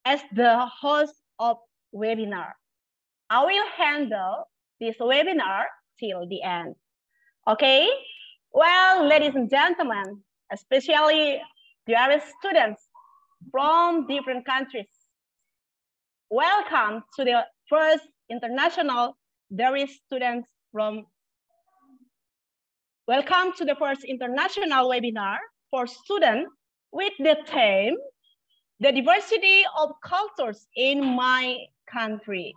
as the host of webinar. I will handle this webinar till the end. Okay? Well, ladies and gentlemen, especially dear students from different countries, welcome to the first international students from Welcome to the first international webinar for students with the theme, The Diversity of Cultures in My Country.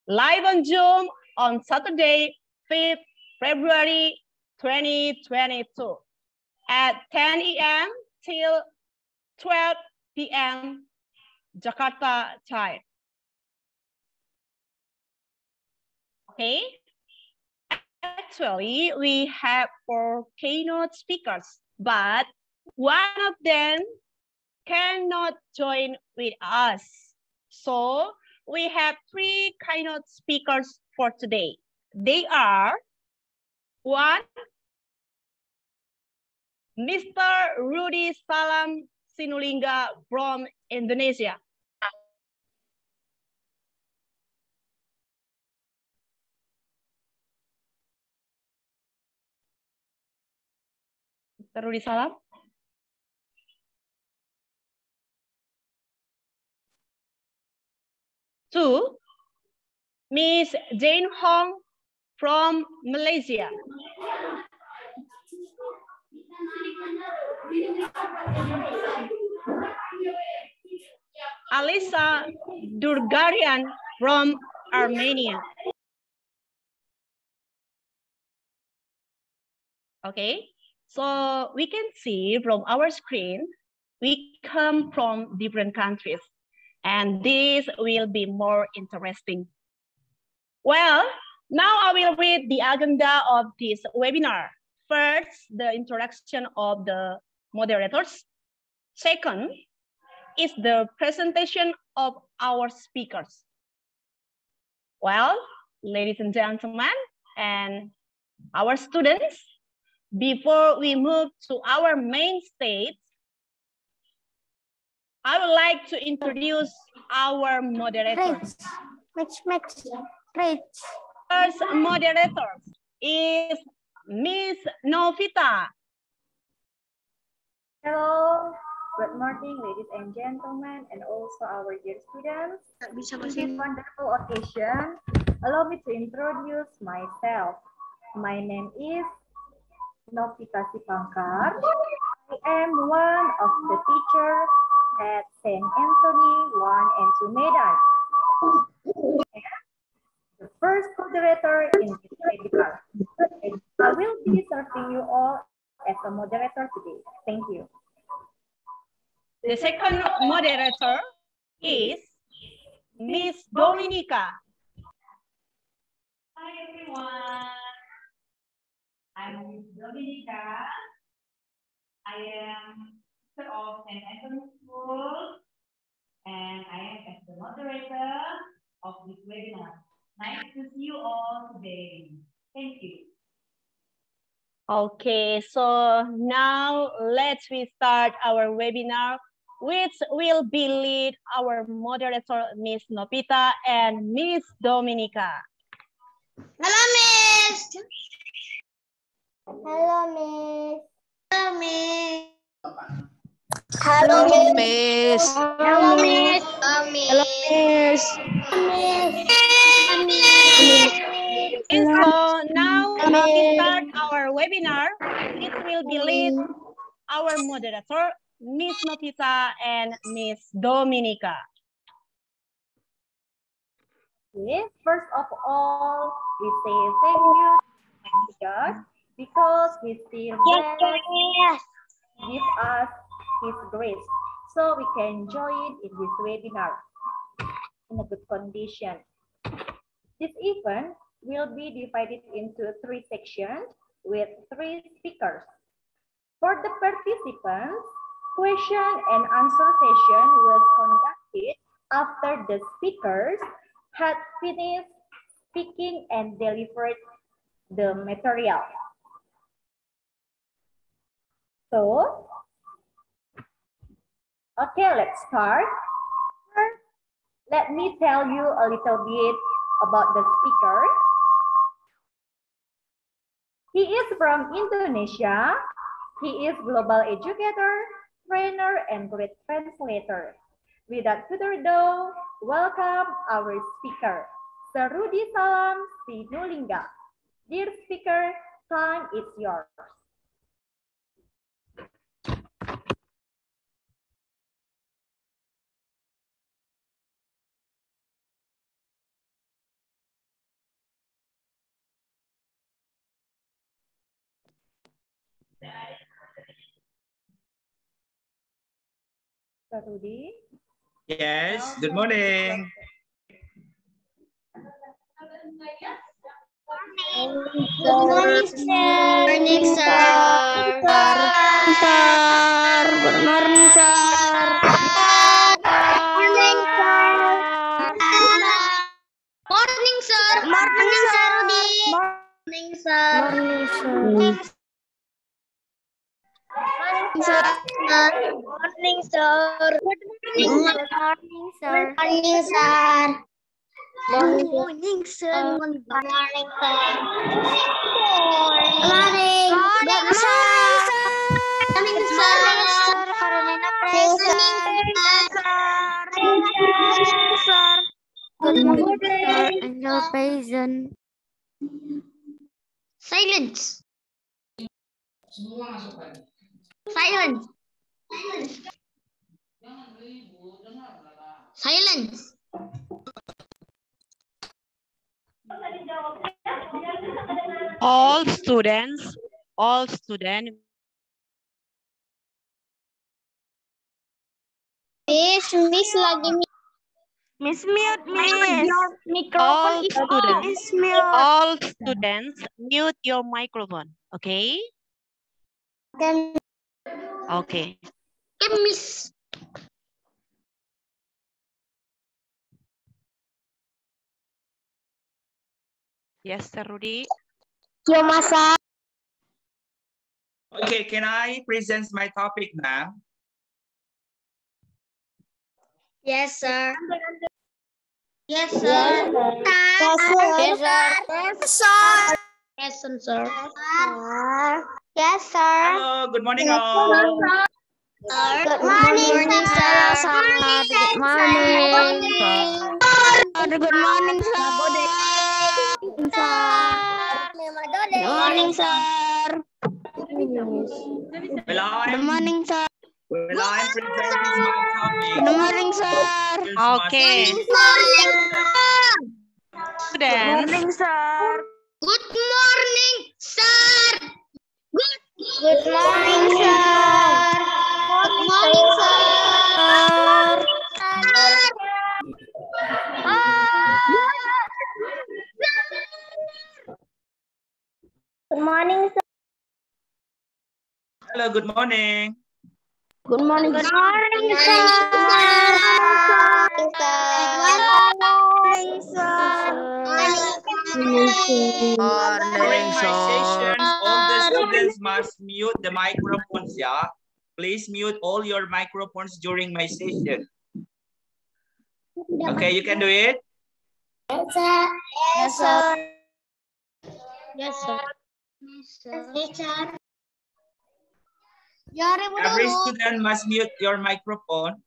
Live on Zoom on Saturday, 5th February 2022 at 10 a.m. till 12 p.m. Jakarta time. Okay. Actually, we have 4 keynote speakers, but one of them cannot join with us. So we have 3 keynote speakers for today. They are 1, Mr. Rudy Salam Sinulinga from Indonesia. Mr. Rudy Salam. 2, Miss Jane Hong from Malaysia. Alisa Durgarian from Armenia. Okay, so we can see from our screen, we come from different countries, and this will be more interesting. Well, now I will read the agenda of this webinar. First, the introduction of the moderators. Second is the presentation of our speakers. Well, ladies and gentlemen, and our students, before we move to our main stage, I would like to introduce our moderators. First moderator is Miss Novita. Hello, good morning, ladies and gentlemen, and also our dear students. In this wonderful occasion, allow me to introduce myself. My name is Novita Sipankar. I am one of the teachers at St. Anthony 1 and 2 Medan. The first moderator in this webinar. I will be serving you all as a moderator today. Thank you. The second moderator is Miss Dominica. Hi everyone. I'm Miss Dominica. I am teacher of St. Antonius School, and I am as the moderator of this webinar. Nice to see you all today. Thank you. Okay, so now let's start our webinar, which will be lead our moderator, Miss Novita and Miss Dominica. Hello, Miss. Hello, Miss. Hello, Miss. Hello, Miss. Hello, Miss. Hello, Miss. And so now we start our webinar. It will be lead our moderator, Miss Novita and Miss Dominica. Okay, first of all, we say thank you to God because He still give us His grace, so we can join in this webinar in a good condition. This event will be divided into 3 sections with 3 speakers. For the participants, question and answer session was conducted after the speakers had finished speaking and delivered the material. So, okay, let's start. First, Let me tell you a little bit about the speaker. He is from Indonesia. He is global educator, trainer, and great translator. Without further ado, welcome our speaker, Sarudi Salam Sinulinga. Dear speaker, time is yours. Sarudi? Yes, good morning. Good morning, sir. Morning, sir. Good morning, sir. Morning, sir. Morning, sir. Morning, sir. Morning, sir. Morning, sir. Morning, sir. Morning, sir. Good morning, sir. Morning, sir. Morning, sir. Morning, sir. Morning, sir. Morning. Morning, sir. Morning, sir. Carolina present. Morning, sir. Good morning, sir. Angel present. Silence. Silence. Silence. All students. Miss lagi Miss mute, Miss. Your microphone is off. Miss mute. All students, mute your microphone. Okay? Can Okay. Miss. Yes, Sir Rudy. Yo masa. Okay, can I present my topic now? Yes, sir. Yes, sir. Yes, sir. Yes, sir. Yes, sir. Yes, sir. Yes, sir. Hello, good morning all. Good morning, sir. Good morning. Good morning, sir. Good morning, sir. Good morning, sir. Well, I'm presenting my topic. Good morning, sir. Okay. Good morning, Students, sir. Good morning, sir. Good morning, sir. Good morning, sir. Good morning, sir. Hello, good morning. Good morning, sir. Good morning, sir. During my sessions, all the students must mute the microphones, yeah? Please mute all your microphones during my session. Okay, you can do it? Yes, sir. Yes, sir. Yes, sir. Yes, sir. Every student must mute your microphone.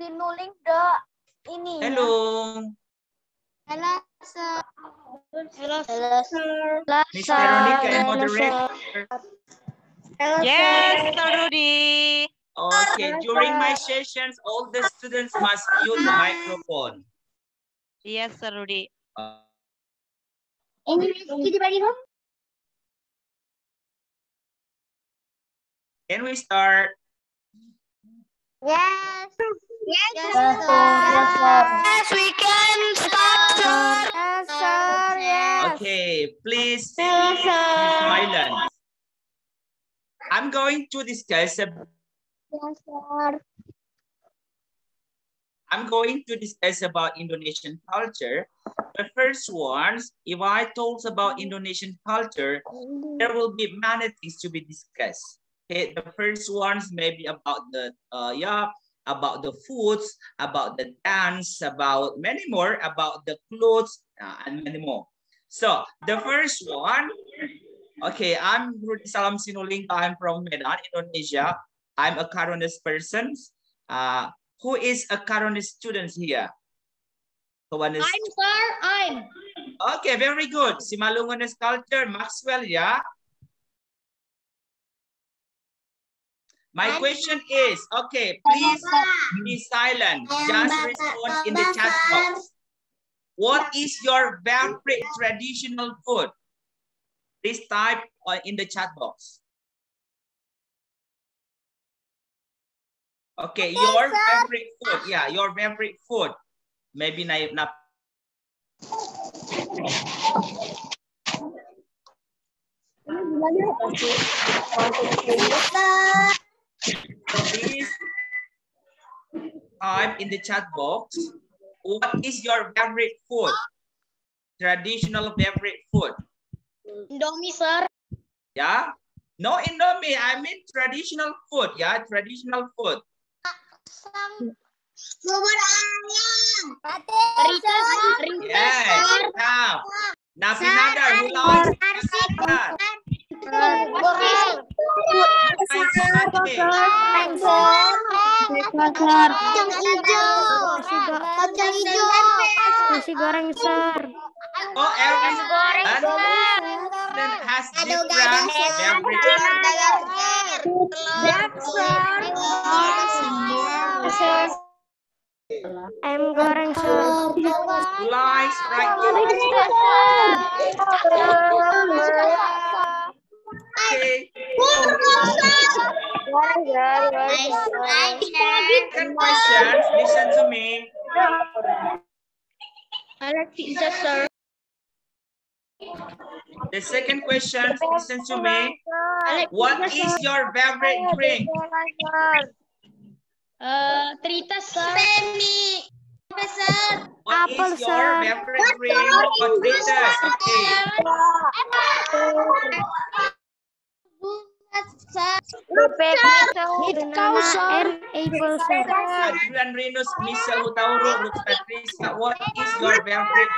Dinuling the ini. Hello. Hello, sir. Hello, sir. Miss Veronica and moderator. Hello, yes, Sir Rudy. Okay, during my sessions, all the students must mute the microphone. Yes, Sir Rudy. Can we start? Yes. Yes, sir. Yes, we can start, sir. Yes, sir. Yes. Okay, please be Yes, sir. silent. I'm going to discuss Yes, sir. about Indonesian culture. The first ones, if I talk about Indonesian culture, there will be many things to be discussed. Okay, the first ones maybe about the about the foods, about the dance, about many more, about the clothes, and many more. So the first one, okay, I'm Rudy Salam Sinuling. I'm from Medan, Indonesia. I'm a Caronis person. Who is a Caronis student here? I'm sir. I'm. Okay, very good. Simalungunes culture, Maxwell, yeah. My question is, okay, please be silent. Just respond in the chat box. What is your favorite traditional food? Please type in the chat box. Okay, your favorite food. Yeah, your favorite food. Maybe na. Please type in the chat box. What is your favorite food? Traditional favorite food. Indomie, sir. Yeah. No Indomie. I mean traditional food. Yeah, traditional food. Bubur ayam. Yes. Now, Pinada, who likes that? Nasi goreng, sir. Oh, every student has different favorite. Ayam goreng, sir. Who likes fried chicken? Okay. Second question, listen to me. I like pizza, sir. The second question, listen to me. What is your favorite drink? Trita, sir. Pemi. Sir. What is your favorite drink? Oh, Tritas. Okay. Apple, sir. Adrian Renus, Michelle Hutauro, Ruth Patricia. What is your favorite?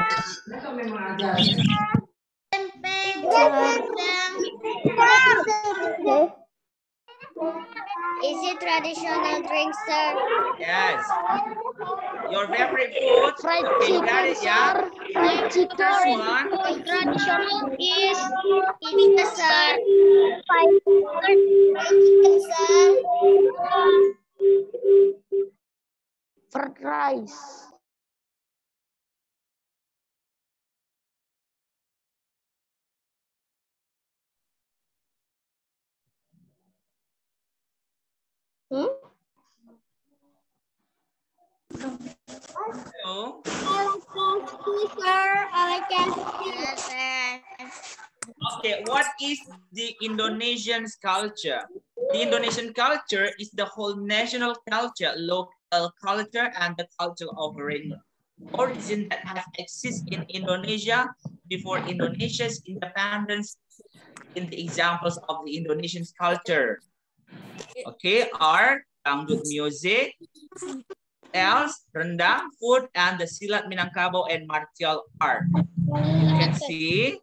Is it traditional drink, sir? Yes. Your favorite food? Fried Okay, you got it, yeah? Fried chicken. First one. Traditional is pizza, sir. Fried chicken, sir. Fried rice. Oh. Okay, what is the Indonesian culture? The Indonesian culture is the whole national culture, local culture, and the culture of origin that has existed in Indonesia before Indonesia's independence. In the examples of the Indonesian culture, okay, are dangdut music, else rendang, food, and the silat Minangkabau and martial art. You can see.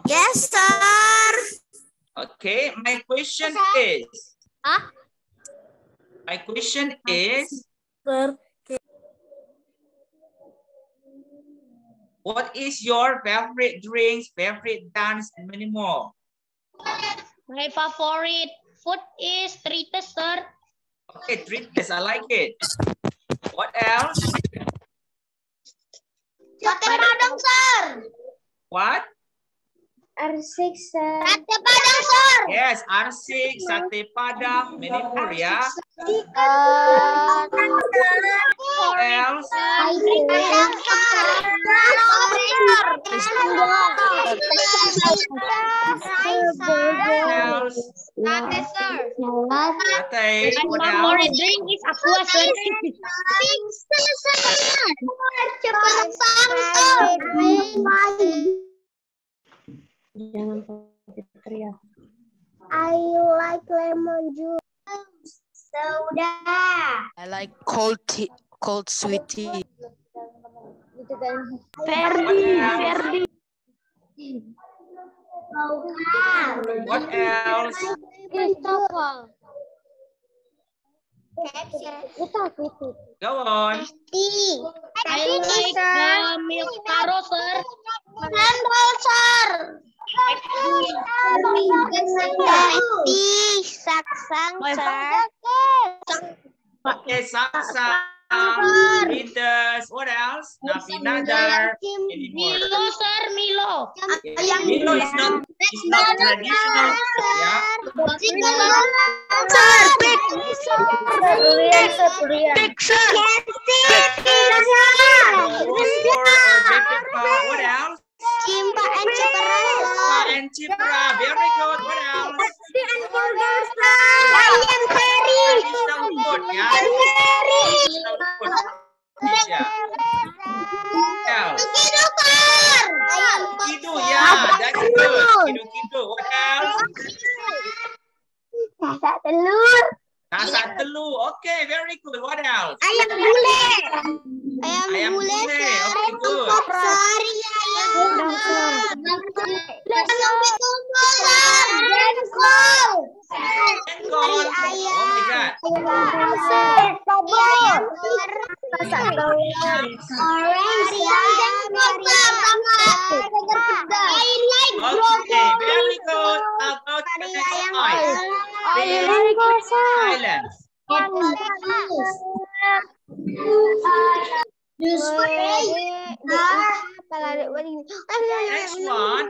Yes, sir. Okay, my question is. My question is. What is your favorite drinks, favorite dance, and many more? My favorite food is Tritas, sir. Okay, Tritas, I like it. What else? Sate Padang, sir. What? R6, sir. Sate Padang, sir. Yes, R6, Sate Padang, many more, yeah? What else? Sate, what else? My favorite drink is aqua, sir. Jangan teriak. I like lemon juice. Soda. I like cold tea, cold sweet tea. Ferdi. What else? Christopher. Go on. Tea. I like milk taro, sir. Candle, sir. Tea, saksang, sir. Okay, Saksa, Windows. What else? Napinadar. Milo, sir, Milo. Milo is not traditional. Yeah. What else? Cimpa and Cipra. And Cipra. Very good. What else? Ayam kari. Traditional food. Yeah. Traditional food. Yeah. What else? Kidu. Yeah, that's good. Kidu. What else? Masak telur. Masak telur. Okay, very good. What else? Ayam gulai. Ayam gulai. Okay, good. Jengkol. Oh my God. Okay, very good. About the next point. Silence. Next one.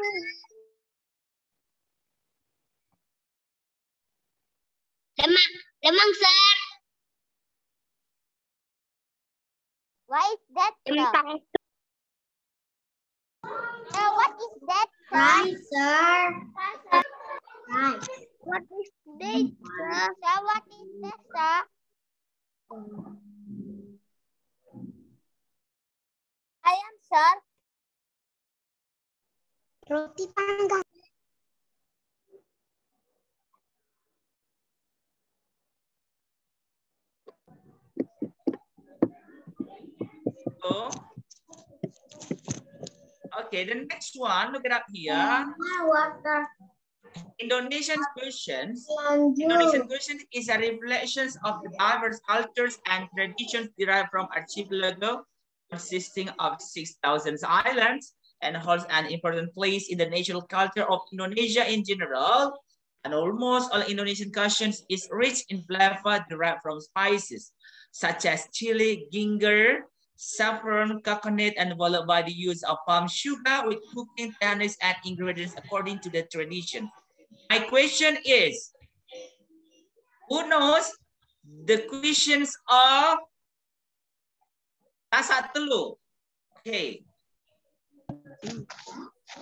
Lemang, sir. Why is that, sir? What is that, sir? Rice, sir. Rice. What is that, sir? What is that, sir? Ayam, sir. Roti panggang. Oh. Okay, the next one, look it up here. Indonesian cuisines. Indonesian cuisine is a reflection of the diverse cultures and traditions derived from archipelago consisting of 6,000 islands and holds an important place in the national culture of Indonesia in general. And almost all Indonesian cuisines is rich in flavor derived from spices such as chili, ginger, saffron, coconut, and followed by the use of palm sugar with cooking techniques and ingredients according to the tradition. My question is, who knows the cuisines of masak telur? Okay.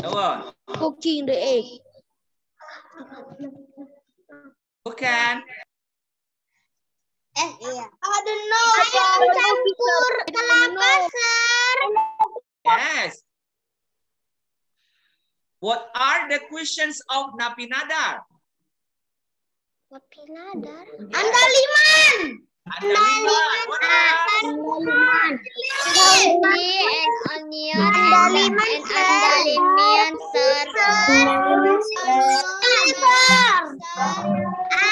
Go on. Cooking the egg. Bukan. Iya. I don't know. Ayam campur kelapa, sir. Yes. What are the cuisines of Napinadar? Napinadar. Andaliman. Andaliman. What else? Andaliman. Chili and onion. Andaliman and andaliman, sir.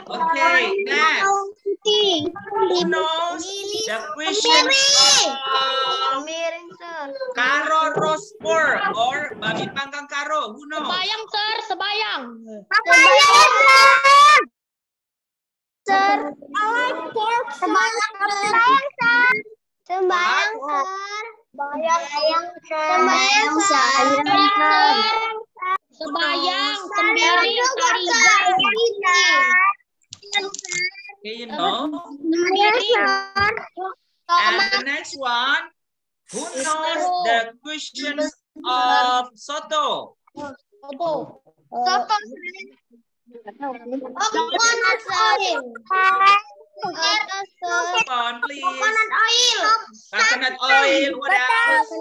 Okay, next. Who knows the cuisines of karo roast pork or babi panggang karo? Who knows? Sebayang, sir. Sebayang. Sir. I like pork, sir. Sebayang, sir. Sebayang, sir. Sebayang, sir. Sebayang, sendiri, Okay, you know. And the next one, who knows the cuisines of soto? Soto. Coconut oil. Come on, please. Coconut oil. Coconut oil. What else?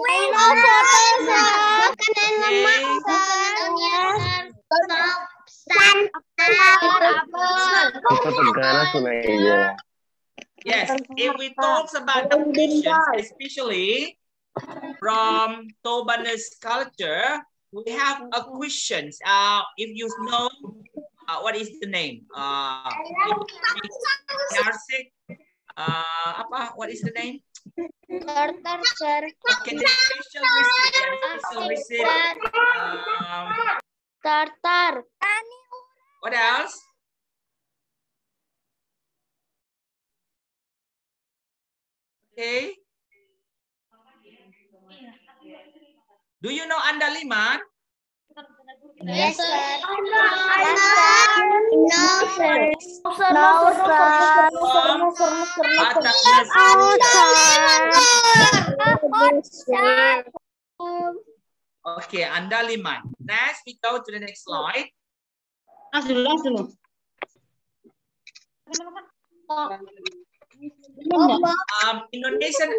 Makan lemak, sir. Yes, if we talk about the questions, especially from Tobanes culture, we have a questions. If you know what is the name? Narsik. Apa? What is the name? Tartar, sir. Okay, the special receipt. Yeah, the special receipt. Tartar. What else? Okay. Do you know Andaliman? Yes, sir. No, sir. Okay, Andaliman. Next, we go to the next slide. Indonesian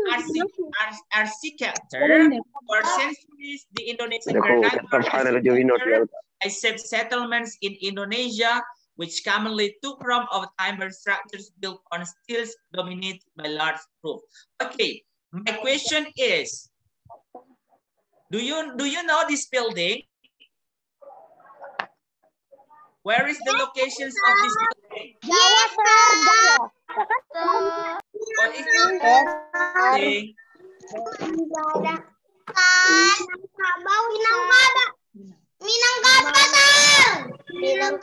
architecture for centuries, the Indonesian vernacular accept settlements in Indonesia, which commonly took form of timber structures built on stilts dominated by large roofs. Okay, my question is, do you know this building? Where is the locations of this building? Yes, sir. What is the building?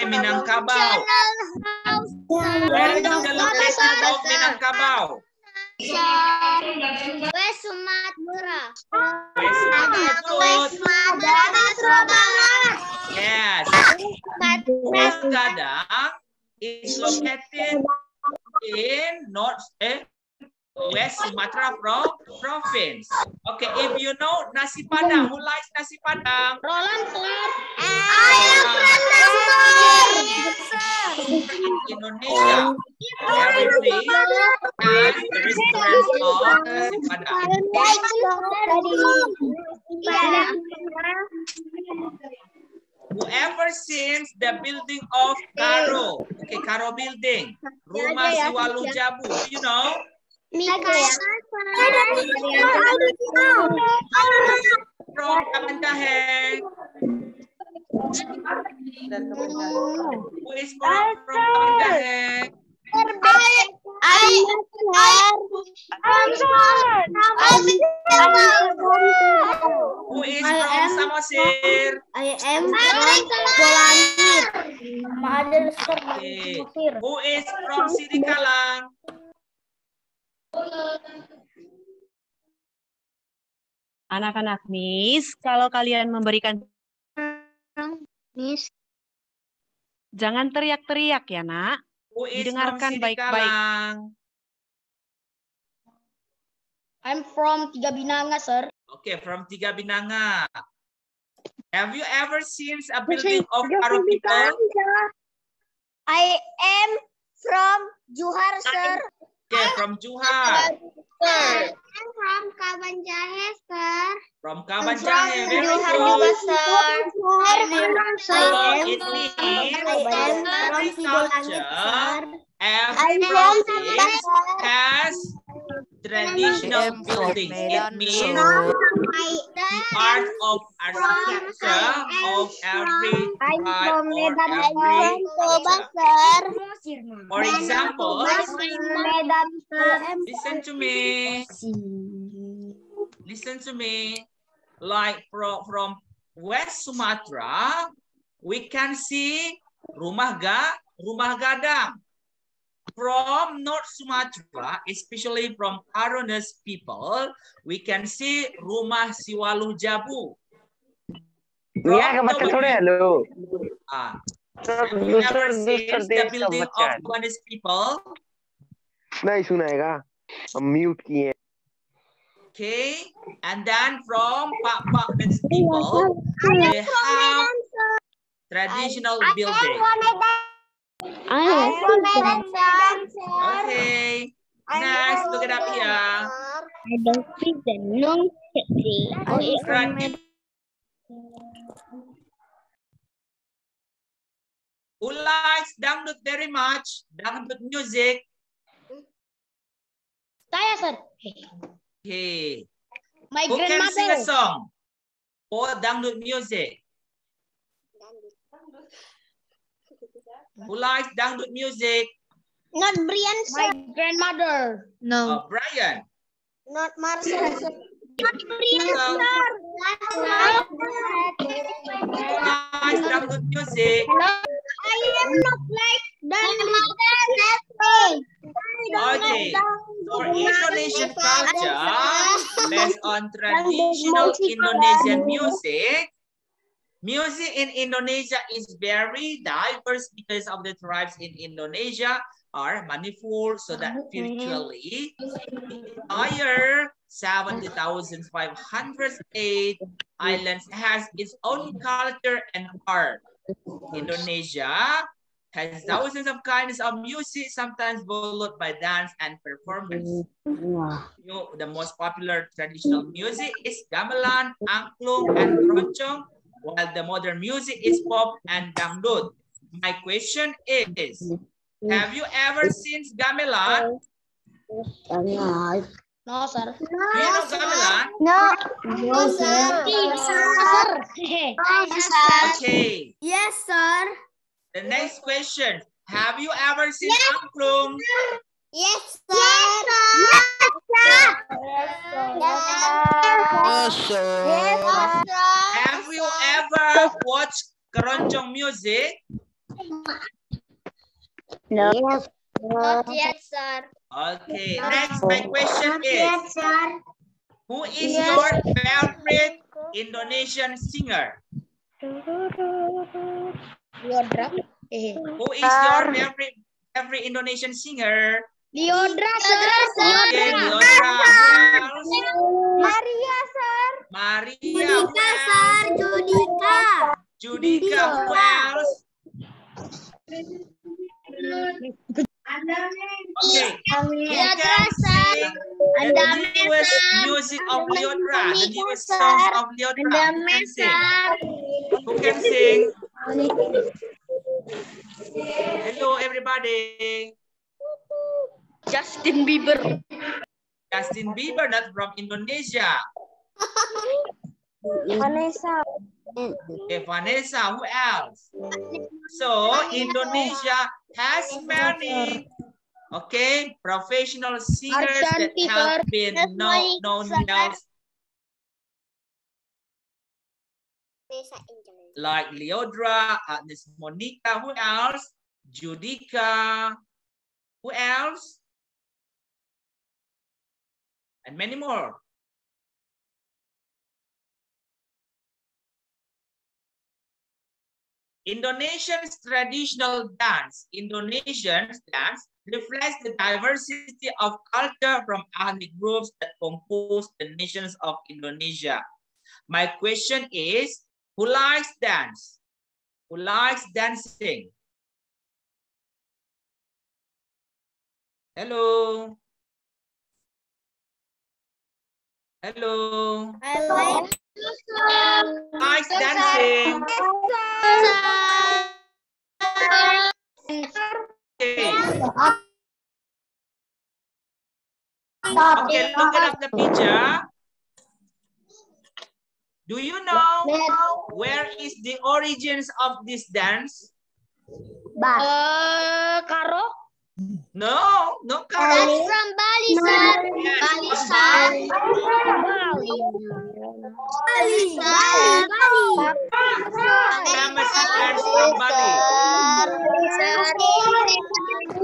Minangkabau. Where is the location of Minangkabau? West Sumatera. West Sumatera. Yes. West Gadang is located in West Sumatra province. Okay, if you know nasi padang, who likes nasi padang? Roland, sir. In Indonesia, every place has the restaurants of nasi padang. Whoever sees the building of Karo, okay, Karo building, Rumah Siwaluh Jabu, do you know? From Kabanjahe. Who is from Kabanjahe? Who is from Samosir? I am from Bolangit. Okay. Who is from Sidikalang? Anak-anak Miss, kalau kalian memberikan Miss. jangan teriak-teriak ya, Nak. Who is Didengarkan from baik-baik. Sidikalang? I'm from Tiga Binanga, sir. Okay, from Tiga Binanga. Have you ever seen a building of Karo people? I am from Johar, sir. Okay, from Johar. I'm from Kabanjahe, sir. From Kabanjahe, very Johar good. juga, sir. So it means every culture, every province has traditional buildings. It means the art of architecture of every tribe or every culture. For example, listen to me. Listen to me. Like from West Sumatra, we can see rumah gadang. From North Sumatra, especially from Karones people, we can see rumah Siwaluh Jabu. Have you ever seen the building of Karones people? Okay, and then from Paknes people, they have traditional building. I'm from Medan, sir. Okay, next, look it up here. I don't think the non Who likes dangdut very much? Dangdut music. Saya, sir. Okay. My Who can sing a grandmother. song or dangdut music? Who likes dangdut music? Not Brian, sir. My grandmother. No. Brian. Not Marcel, sir. Not Brian, So, sir. who likes dangdut music? I am not like that. Okay. For Indonesian culture, based on traditional Indonesian music, music in Indonesia is very diverse because of the tribes in Indonesia are manifold, so that virtually the entire 70,508 islands has its own culture and art. Indonesia has thousands of kinds of music, sometimes followed by dance and performance. The most popular traditional music is gamelan, angklung, and keroncong, while the modern music is pop and dangdut. My question is, have you ever seen gamelan? No, sir. Do you know gamelan? No. No, sir. Okay. Yes, sir. The next question, have you ever seen angklung? Yes, sir. Yes, sir. Oh, sir. Have you ever watched keroncong music? No. Not yet, sir. Okay, next my question is, Yes, sir. who is your favorite Indonesian singer? Liodra. Who is your favorite Indonesian singer? Liodra, sir. Okay, Liodra. Who else? Maria, sir. Maria. Who Judika, else? sir. Judika. Judika. Who else? Okay. Who can sing the newest music of Liodra? The newest songs of Liodra. Who can sing? Who can sing? Hello, everybody. Justin Bieber. Justin Bieber, not from Indonesia. Vanessa. Okay, Vanessa, who else? So, Indonesia has many, okay, professional singers that Arshanti, have sir. been That's known Monica. like Liodra, Agnes Monica, who else? Judika, who else? And many more. Indonesian's traditional dance, reflects the diversity of culture from ethnic groups that compose the nations of Indonesia. My question is, who likes dance? Who likes dancing? Hello? Hello? I like Likes dancing? Okay. Okay, look at the picture. Do you know where is the origins of this dance? Karo. No, no That's Karo. from Bali, sir. Yes, Bali, from sir. Bali. Bali, sir. Famous dance from Bali.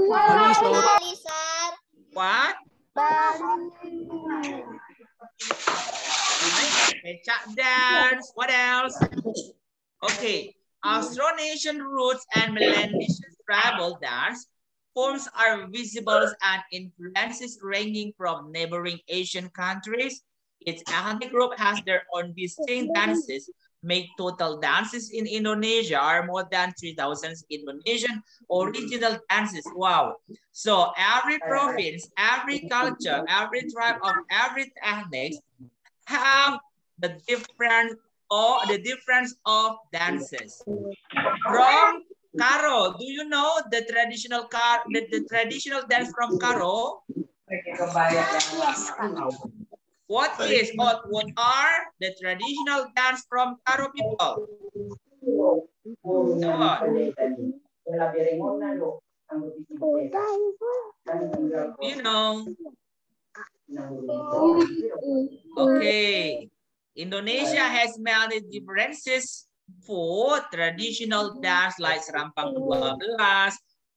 Bali, sir. What? Kecak dance. What else? Okay. Austronesian roots and Melanesian tribal dance forms are visible and influences ranging from neighboring Asian countries. Each ethnic group has their own distinct dances. Make total dances in Indonesia are more than 3,000 Indonesian original dances. Wow. So every province, every culture, every tribe of every ethnic have the difference of dances. From Karo, do you know the traditional traditional dance from Karo? Yes. What are the traditional dance from Karo people? Come on. You know. Okay. Indonesia has many differences for traditional dance like Serampang 12,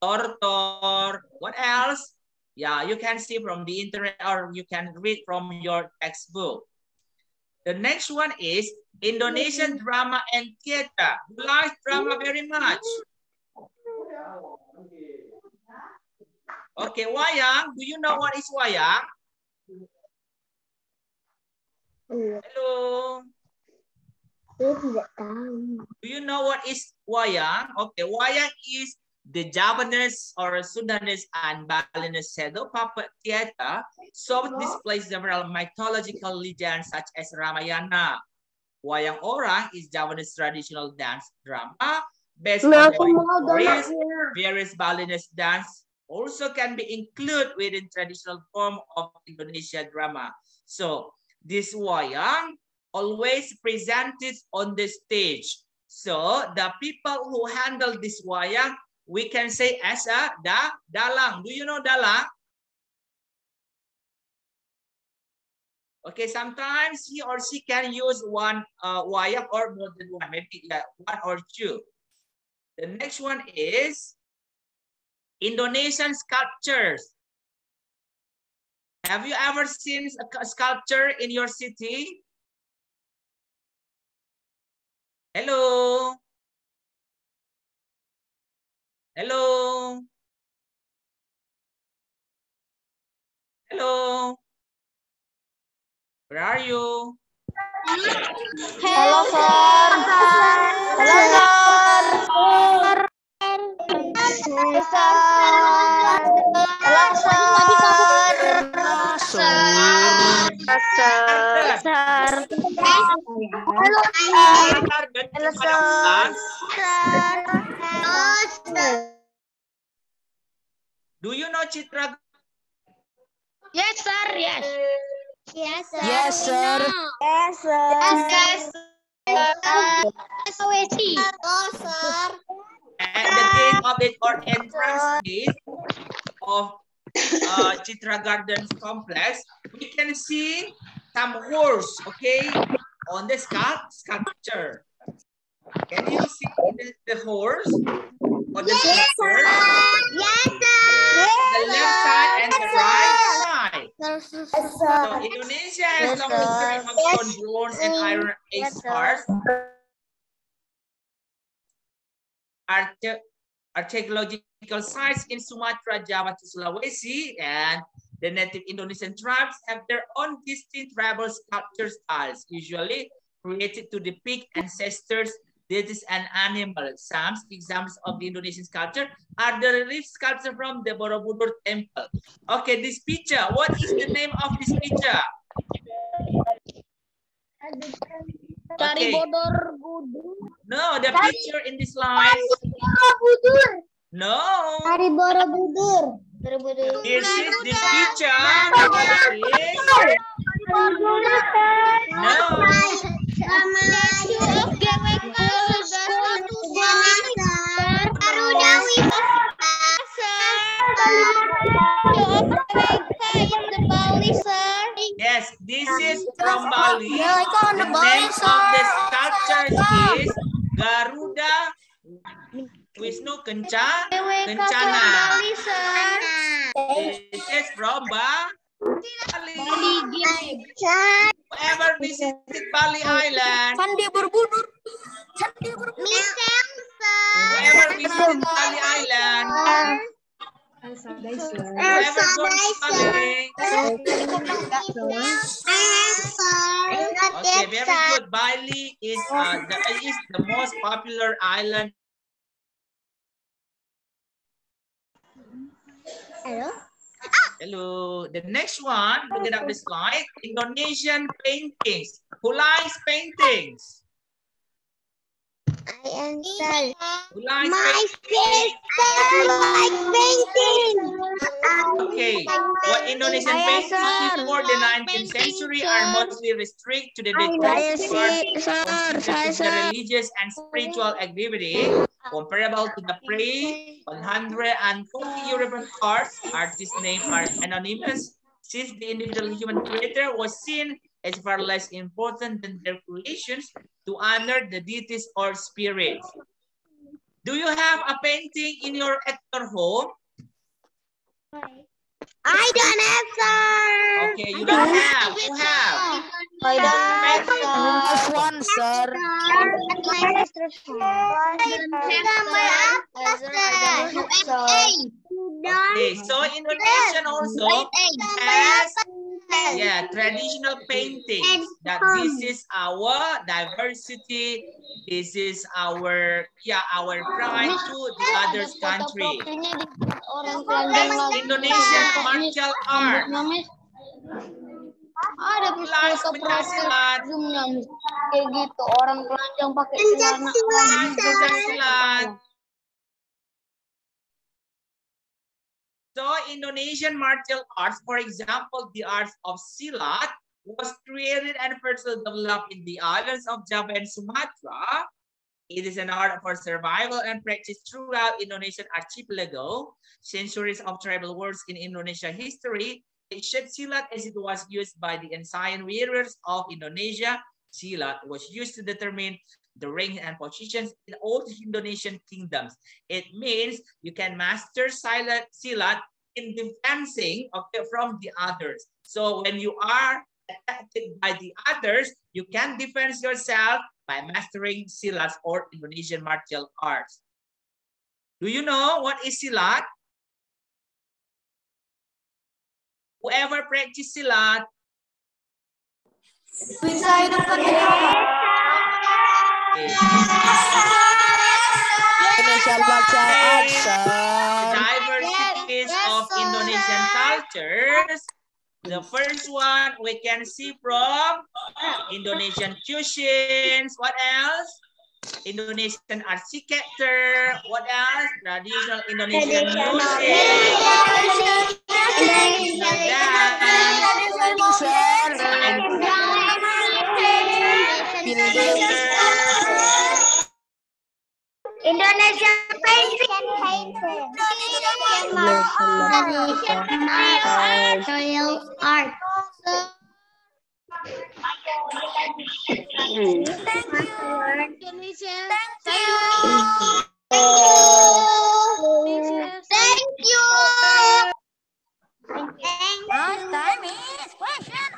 Tortor, what else? Yeah, you can see from the internet or you can read from your textbook. The next one is Indonesian drama and theater. You like drama very much. Okay, wayang. Do you know what is wayang? Hello. Do you know what is wayang? Okay, wayang is the Javanese or Sundanese and Balinese shadow puppet theater. So displays several mythological legends such as Ramayana. Wayang Orang is Javanese traditional dance drama based on stories. Various Balinese dance also can be included within traditional form of Indonesian drama. So this wayang always presented on the stage. So the people who handle this wayang, we can say as a dalang. Do you know dalang? Okay, sometimes he or she can use one wayang or more than one, maybe one or two. The next one is Indonesian sculptures. Have you ever seen a sculpture in your city? Hello? Hello? Hello? Where are you? Hello, sir. Hello, sir. Do you know Citra? Yes, sir. Yes. Yes, sir. Yes, sir. Yes, sir. Yes, sir. At the gate of it or entrance gate of Citra Gardens complex, we can see some horse, okay, on the sculpture. Can you see the horse on the sculpture? Yes, sir. The left side and the right side. Yes, So Indonesia has long history of stone bronze and iron age scars. Archaeological sites in Sumatra, Java to Sulawesi, and the native Indonesian tribes have their own distinct tribal sculpture styles, usually created to depict ancestors, deities, and animals. Some examples of the Indonesian sculpture are the relief sculpture from the Borobudur temple. Okay, this picture, what is the name of this picture? Okay. No, the picture in this slide. No. Hari Borobudur. This is the picture. No. Yes, this is from Bali. The name of the sculpture is Garuda Wisnu Kencana. This is from Bali. Whoever visited Bali Island. Whoever visited Bali Island. Whoever goes to Bali. Okay, very good. Bali is the most popular island. Hello. Hello. The next one, look at the slide. Indonesian paintings. Who likes paintings? I answer. Who likes My painting? sister like painting. Okay. What Indonesian paintings before the 19th century are mostly restricted to the decorative art considered to be a religious and spiritual activity comparable to the pre-140 European arts. Artist names are anonymous since the individual human creator was seen as far less important than their creations to honor the deities or spirits. Do you have a painting at your home? I don't have, sir. Okay, you don't have. Who have? I don't have, Painting. I have one, sir. At my sister's home. Okay, so Indonesian also has traditional paintings. That this is our diversity. This is our pride to the other country. Next, Indonesian martial art. Ada Likes pencaksilat. kayak gitu orang telanjang pakai celana Likes pencaksilat. So Indonesian martial arts, for example, the arts of silat was created and first developed in the islands of Java and Sumatra. It is an art for survival and practice throughout Indonesian archipelago. Centuries of tribal wars in Indonesia history, ancient silat as it was used by the ancient warriors of Indonesia. Silat was used to determine the rank and positions in all Indonesian kingdoms. It means you can master silat in defending from the others. So when you are attacked by the others, you can defend yourself by mastering silat or Indonesian martial arts. Do you know what is silat? Whoever practice silat, bisa hidupkan Indonesian martial arts, sir. diversities of Indonesian cultures. The first one we can see from Indonesian cuisines. What else? Indonesian architecture. What else? Traditional Indonesian music. Traditional dance. Indonesian painting. Royal art. Thank you. Time is question.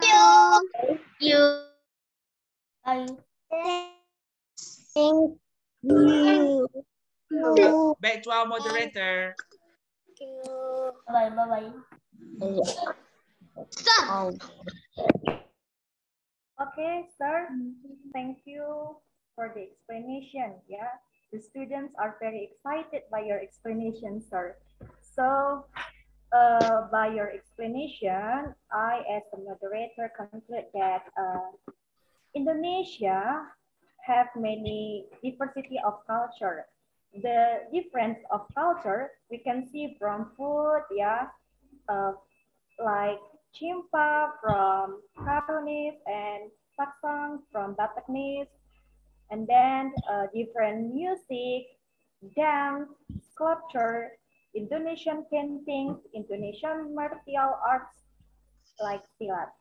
Thank you. Thank you. Back to our moderator. Bye-bye. Stop. Okay, sir. Thank you for the explanation. Yeah, the students are very excited by your explanation, sir. So, by your explanation, I, as the moderator, conclude that Indonesia have many diversity of culture. The difference of culture we can see from food, like Chimpa from Cantonese and Saksang from Bataknese, and then different music, dance, sculpture, Indonesian paintings, Indonesian martial arts like silat.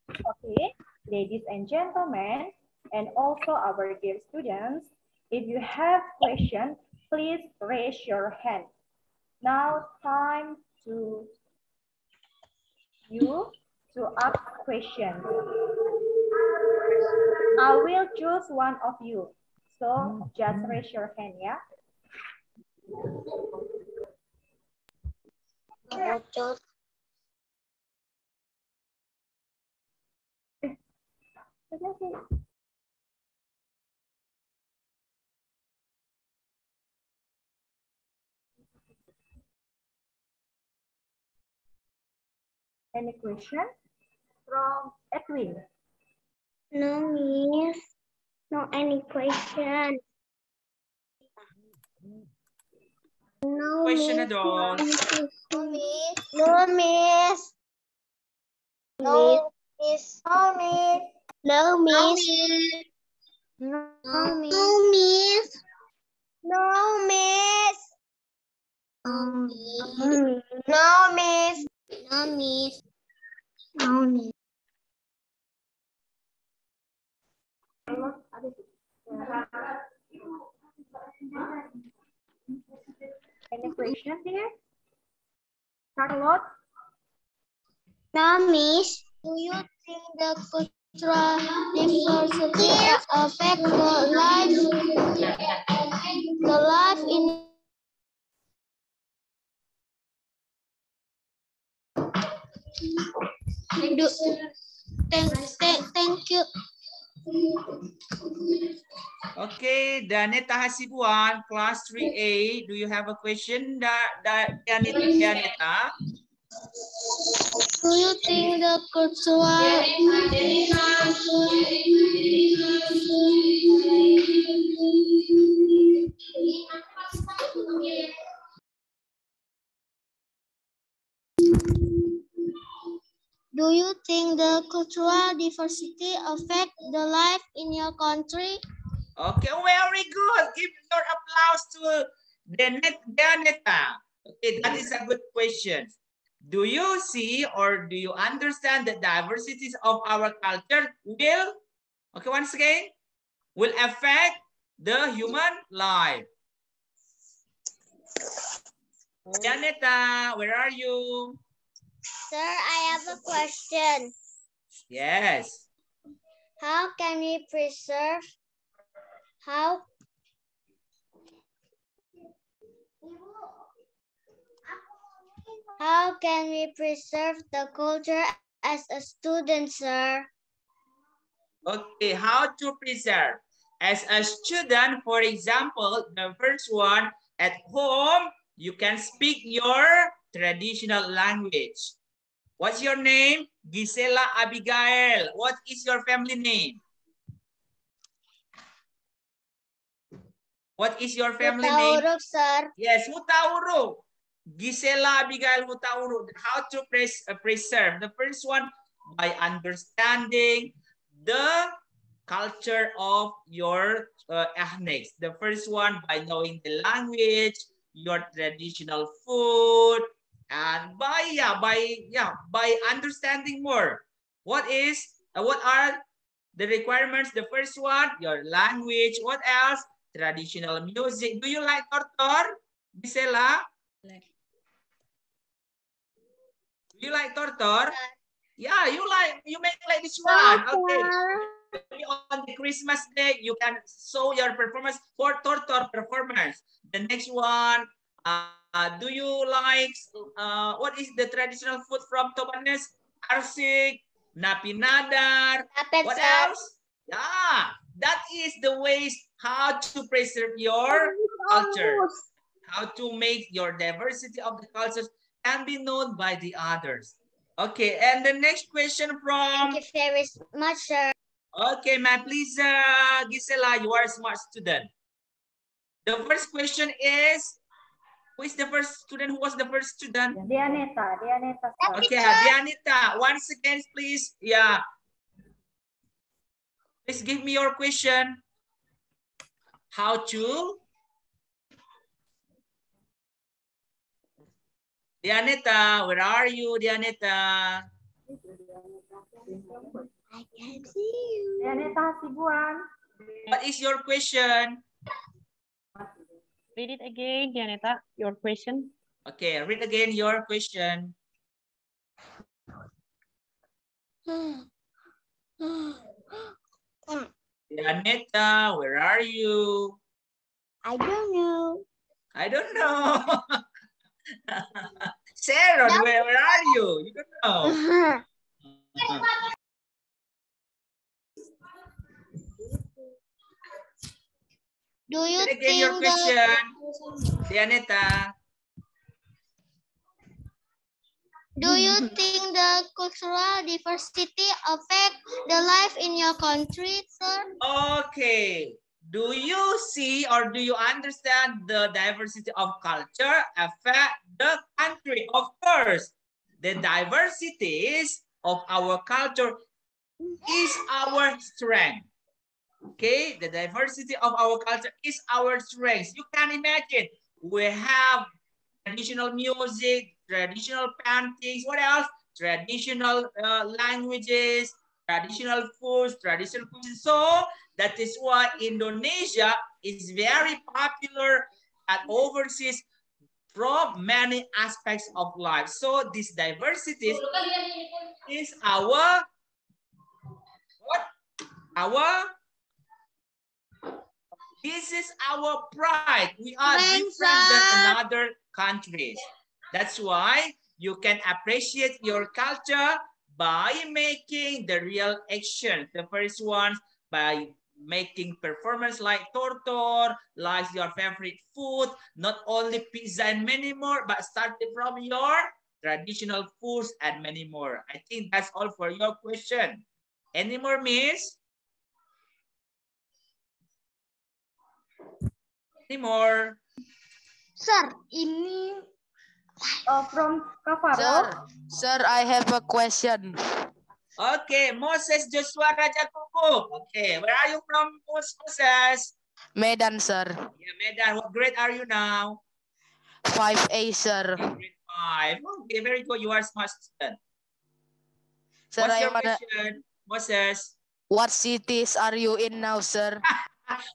Okay, ladies and gentlemen, and also our dear students, if you have questions, please raise your hand. Now time to you to ask questions. I will choose one of you. So just raise your hand, yeah? Any question from Edwin? No, miss. No any question. No Question miss. at all. No miss. No miss. No miss. No miss. No miss. No miss. No miss. No miss. No miss. No miss. No miss. No miss. Any questions here? Charlotte? No miss. Do you think the cultural diversity affect the life in do, thank you. Okay, Daneta Hasibuan, class 3A. Do you have a question, Daneta? Do you think the cultural Do you think the cultural diversity affect the life in your country? Okay, very good. Give your applause to Daneta. Okay, that is a good question. Do you see or do you understand the diversities of our culture will, okay, once again, will affect the human life? Janeta, where are you? Sir, I have a question. Yes. How can we preserve How can we preserve the culture as a student, sir? Okay, how to preserve? As a student, for example, the first one, at home, you can speak your traditional language. What's your name? Gisela Abigail. What is your family name? What is your family name? Hutauruk, sir. Yes, Hutauruk. Gisela Abigail Hutauruk. How to preserve? The first one, by understanding the culture of your ethnics. The first one, by knowing the language, your traditional food, and by understanding more. What are the requirements? The first one, your language. What else? Traditional music. Do you like tortor, Gisela? Do you like tortor? Yeah, you make like this one. Okay. Maybe on the Christmas day, you can show your performance for tortor performance. The next one, do you like, what is the traditional food from Tobanes? Arsik, napinadar, what else? Yeah, that is the ways how to preserve your culture, how to make your diversity of the cultures can be known by the others. Okay, and the next question from... Thank you very much, sir. Okay, my please, Gisela, you are a smart student. The first question is, who is the first student? Who was the first student? Dianeta. Okay, Dianita, once again, please. Yeah. Please give me your question. How to? Dianita, where are you, Dianita? I can see you. Dianeta Hasibuan. What is your question? Read it again, Janeta, your question. Okay, read again your question. Dianita, where are you? I don't know. I don't know. Sharon, where are you? You don't know. Do you Read again think your question, Dianita. Do you think the cultural diversity affect the life in your country, sir? Okay. Do you see or do you understand the diversity of culture affect the country? Of course, the diversities of our culture is our strength. Okay, the diversity of our culture is our strength. You can imagine we have traditional music, traditional paintings, what else? Traditional languages, traditional foods, traditional cuisine. So that is why Indonesia is very popular at overseas from many aspects of life. So this diversity is our what? This is our pride. We are different than another countries. That's why you can appreciate your culture by making the real action. The first one, by making performance like tortor, like your favorite food, not only pizza and many more, but starting from your traditional foods and many more. I think that's all for your question. Any more, miss? Any more? Sir, ini From Kavaro. Sir, I have a question. Okay, Moses Joshua Raja Kuku. Okay, where are you from, Moses? Medan, sir. Yeah, Medan. What grade are you now? 5A, sir. Grade 5. Okay, very good. You are a smart student. Sir, What's I your wanna... question, Moses? What cities are you in now, sir?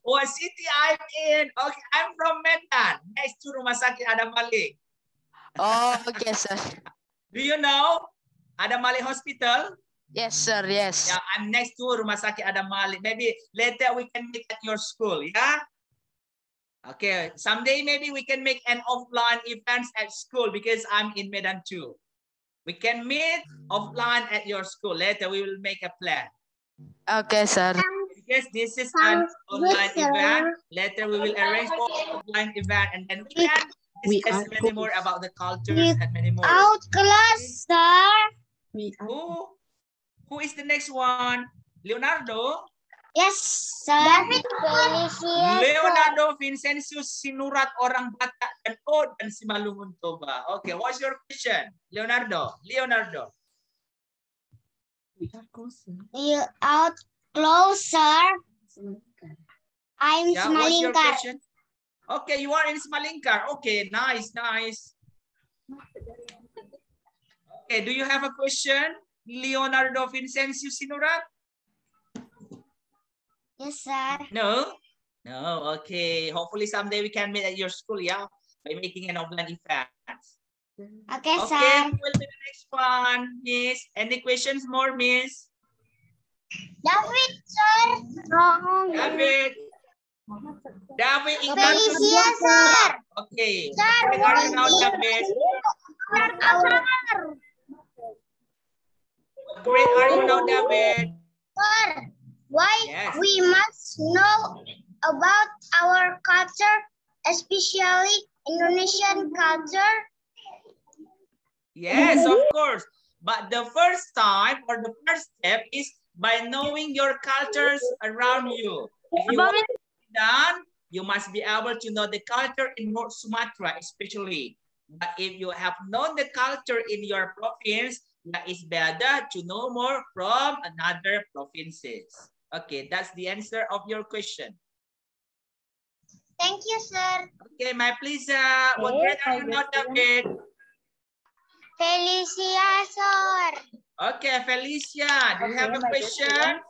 What city I'm in? Okay, I'm from Medan. Next to Rumah Sakit Adam Malik. Oh, okay, sir. Do you know Adam Malik Hospital? Yes, sir, yes. Yeah, I'm next to Rumah Sakit Adam Malik. Maybe later we can meet at your school, yeah? Okay, someday maybe we can make an offline events at school because I'm in Medan too. We can meet offline at your school. Later we will make a plan. Okay, sir. Because this is an online event. Later we will arrange for offline event and then we can discuss many more about the cultures and many more. out class, sir. Who is the next one? Leonardo? Yes, sir. David Felicia, Leonardo Vincentius Sinurat orang Batak dan dan Simalungun Toba. Okay, what's your question? Leonardo. You out closer. I'm Yeah, what's your Smalingkar. question? Okay, you are in Smalingkar. Okay, nice. Okay, do you have a question? Leonardo Vincentius Sinurat? Yes, sir. No? No, okay. Hopefully someday we can meet at your school, yeah? By making an offline event. Okay, Okay, sir. who will be the next one, miss? Any questions more, miss? David, sir. David Ignatius. Felicia, sir. Okay. Sir, Where are you now, David? What grade are you now, David? Sir, why Yes. we must know about our culture, especially Indonesian culture? Yes, of course. But the first time or the first step is by knowing your cultures around you. If you want to be done, you must be able to know the culture in North Sumatra, especially. But if you have known the culture in your province, that is better to know more from another provinces. Okay, that's the answer of your question. Thank you, sir. Okay, my please, what grade are you now, David? Felicia, sir. Okay, Felicia, do you have a question?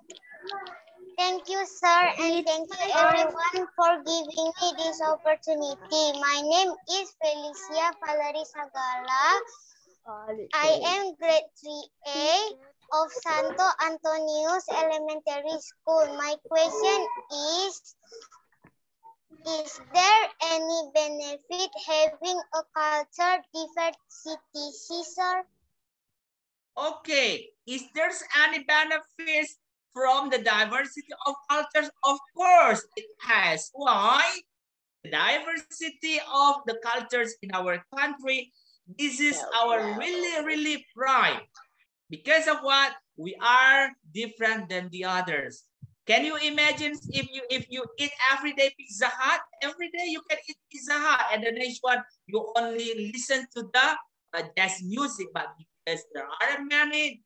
Thank you, sir, and thank you everyone for giving me this opportunity. My name is Felicia Valerie Sagala. I am grade 3A of Santo Antonius Elementary School. My question is there any benefit having a culture diversity, sir? Okay, is there any benefits from the diversity of cultures? Of course, it has. Why? The diversity of the cultures in our country This is our really pride. Because of what? We are different than the others. Can you imagine if you eat every day Pizza Hut? Every day you can eat Pizza Hut, and the next one you only listen to the jazz music. But because there are many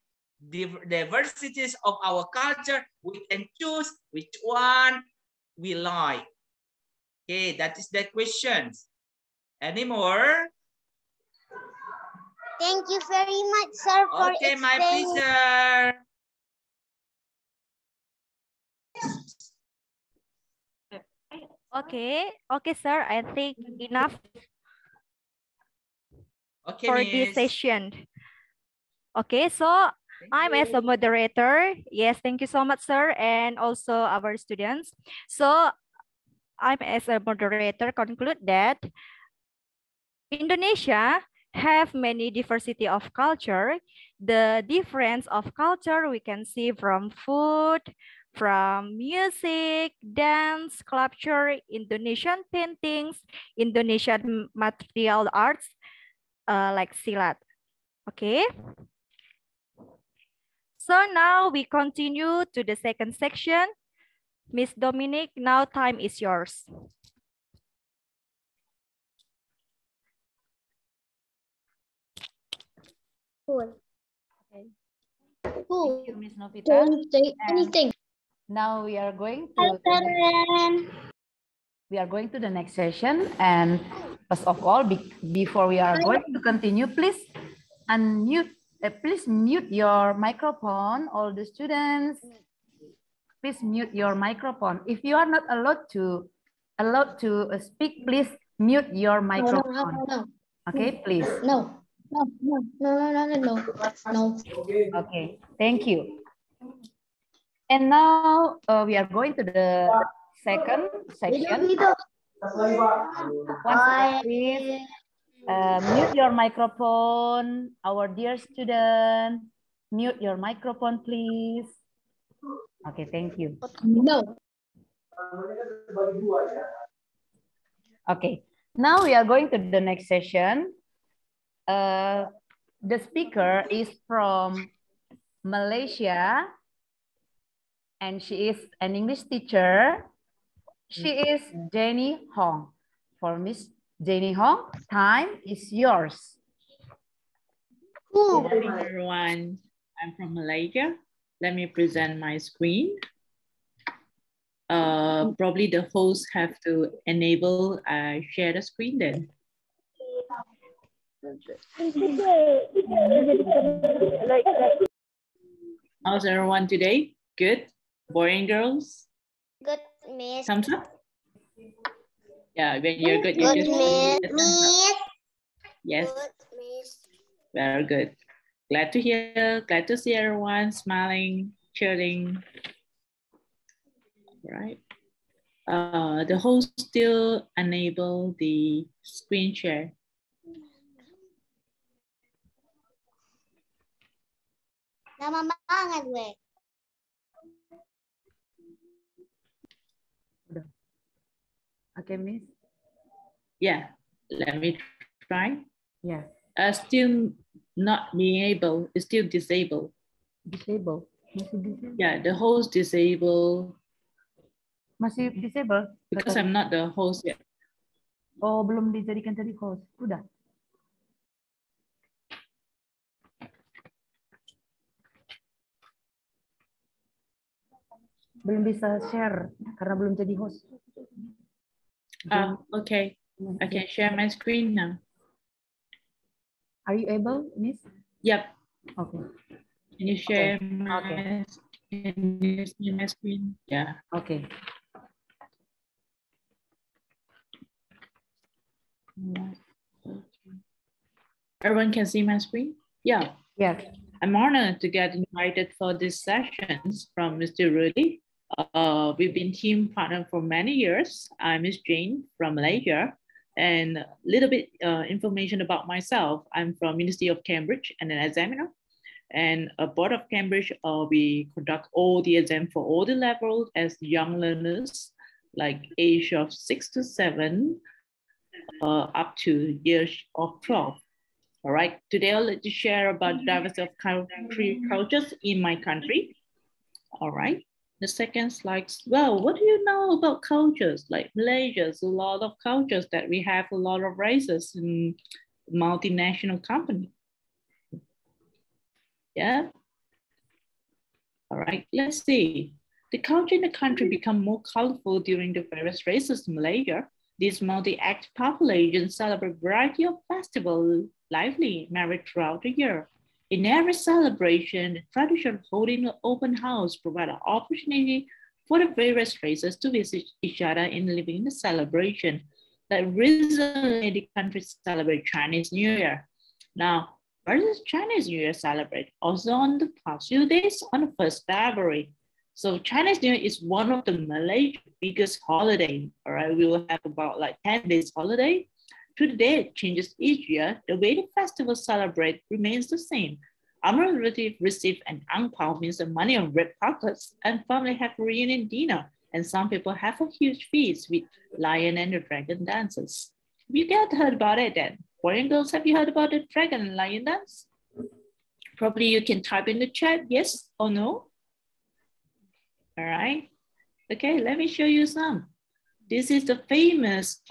diversities of our culture, we can choose which one we like. Okay, that is the question. Any more? Thank you very much, sir, for Okay, my explaining. pleasure. Okay, sir. I think enough Okay, for Miss. this session. Okay, so I'm as a moderator. Yes, thank you so much, sir, and also our students. So I'm as a moderator conclude that Indonesia have many diversity of culture. The difference of culture we can see from food, from music, dance, sculpture, Indonesian paintings, Indonesian material arts, like silat. Okay. So now we continue to the second section. Miss Dominic, now time is yours. Cool. Okay. Cool. Thank you, Miss Novita. Don't say And anything. now we are going Hi, to the next session. And first of all, before we are going to continue, please please mute your microphone, all the students. Please mute your microphone. If you are not allowed to speak, please mute your microphone. No. Okay, please. No. No. Okay, thank you. And now we are going to the second section. Once again, please mute your microphone. Our dear student, mute your microphone, please. Okay, thank you. No. Okay, now we are going to the next session. The speaker is from Malaysia, and she is an English teacher. She is Jenny Hong. For Miss Jenny Hong, time is yours. Good morning, everyone. I'm from Malaysia. Let me present my screen. Probably the host have to enable share the screen then. How's everyone today? Good? Boring, girls? Good, Miss. Thumbs up? Yeah, when you're good, you Good, just Miss. Yes, Good, Miss. very good. Glad to hear, glad to see everyone smiling, cheering. All right. The host still enable the screen share. Lama banget gue. Okay, Miss. Yeah, let me try. Yeah. Still not being able, still disabled. Disabled. Masih disabled. Yeah, the host disabled. Masih disabled? Because I'm not the host yet. Oh, belum dijadikan jadi host. Udah. Belum bisa share karena belum jadi host. Okay, I can share my screen now. Are you able, Miss? Yep. Okay. Can you share Okay. Can you see my screen? Yeah. Okay. Everyone can see my screen? Yeah. Yes. I'm honored to get invited for these sessions from Mr. Rudy. We've been team partner for many years. I'm Miss Jane from Malaysia. And a little bit information about myself. I'm from University of Cambridge and an examiner. And a board of Cambridge, we conduct all the exam for all the levels as young learners, like age of 6 to 7, up to years of 12. All right, today I'd like to share about the diversity of country cultures in my country. All right, the second slide. Well, what do you know about cultures? Like Malaysia's a lot of cultures that we have a lot of races in multinational company. Yeah. All right, let's see. The culture in the country become more colorful during the various races in Malaysia. This multi-ethnic population celebrate a variety of festivals, lively, married throughout the year. In every celebration, the tradition of holding an open house provide an opportunity for the various races to visit each other and living in the celebration. Like recently, the country celebrate Chinese New Year. Now, where does Chinese New Year celebrate? Also on the past few days, on the 1st February. So Chinese New Year is one of the Malaysian biggest holiday. All right, we will have about like 10 days holiday. To the day it changes each year, the way the festival celebrate remains the same. Our relative receive an ang pao, means the money on red pockets, and family have a reunion dinner. And some people have a huge feast with lion and the dragon dances. You guys heard about it then. Boys and girls, have you heard about the dragon and lion dance? Probably you can type in the chat, yes or no. All right. Okay, let me show you some. This is the famous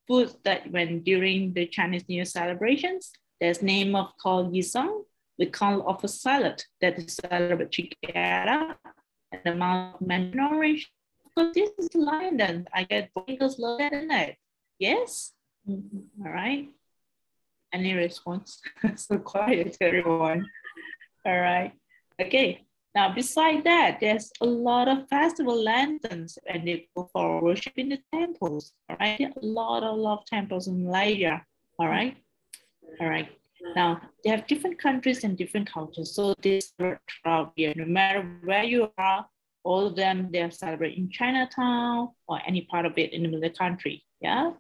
food that when during the Chinese New Year celebrations, there's name of called yisang. We call of a salad that is celebrated together. And the amount of mandarin orange. Of course, this is lion dance. I get boys love that in it. Yes? All right. Any response? So quiet, everyone. All right. Okay. Now, beside that, there's a lot of festival lanterns and they go for worship in the temples. All right. A lot of temples in Malaysia. All right. All right. Now, they have different countries and different cultures. So this throughout here, no matter where you are, all of them, they're celebrating in Chinatown or any part of it in the middle of the country. Yeah.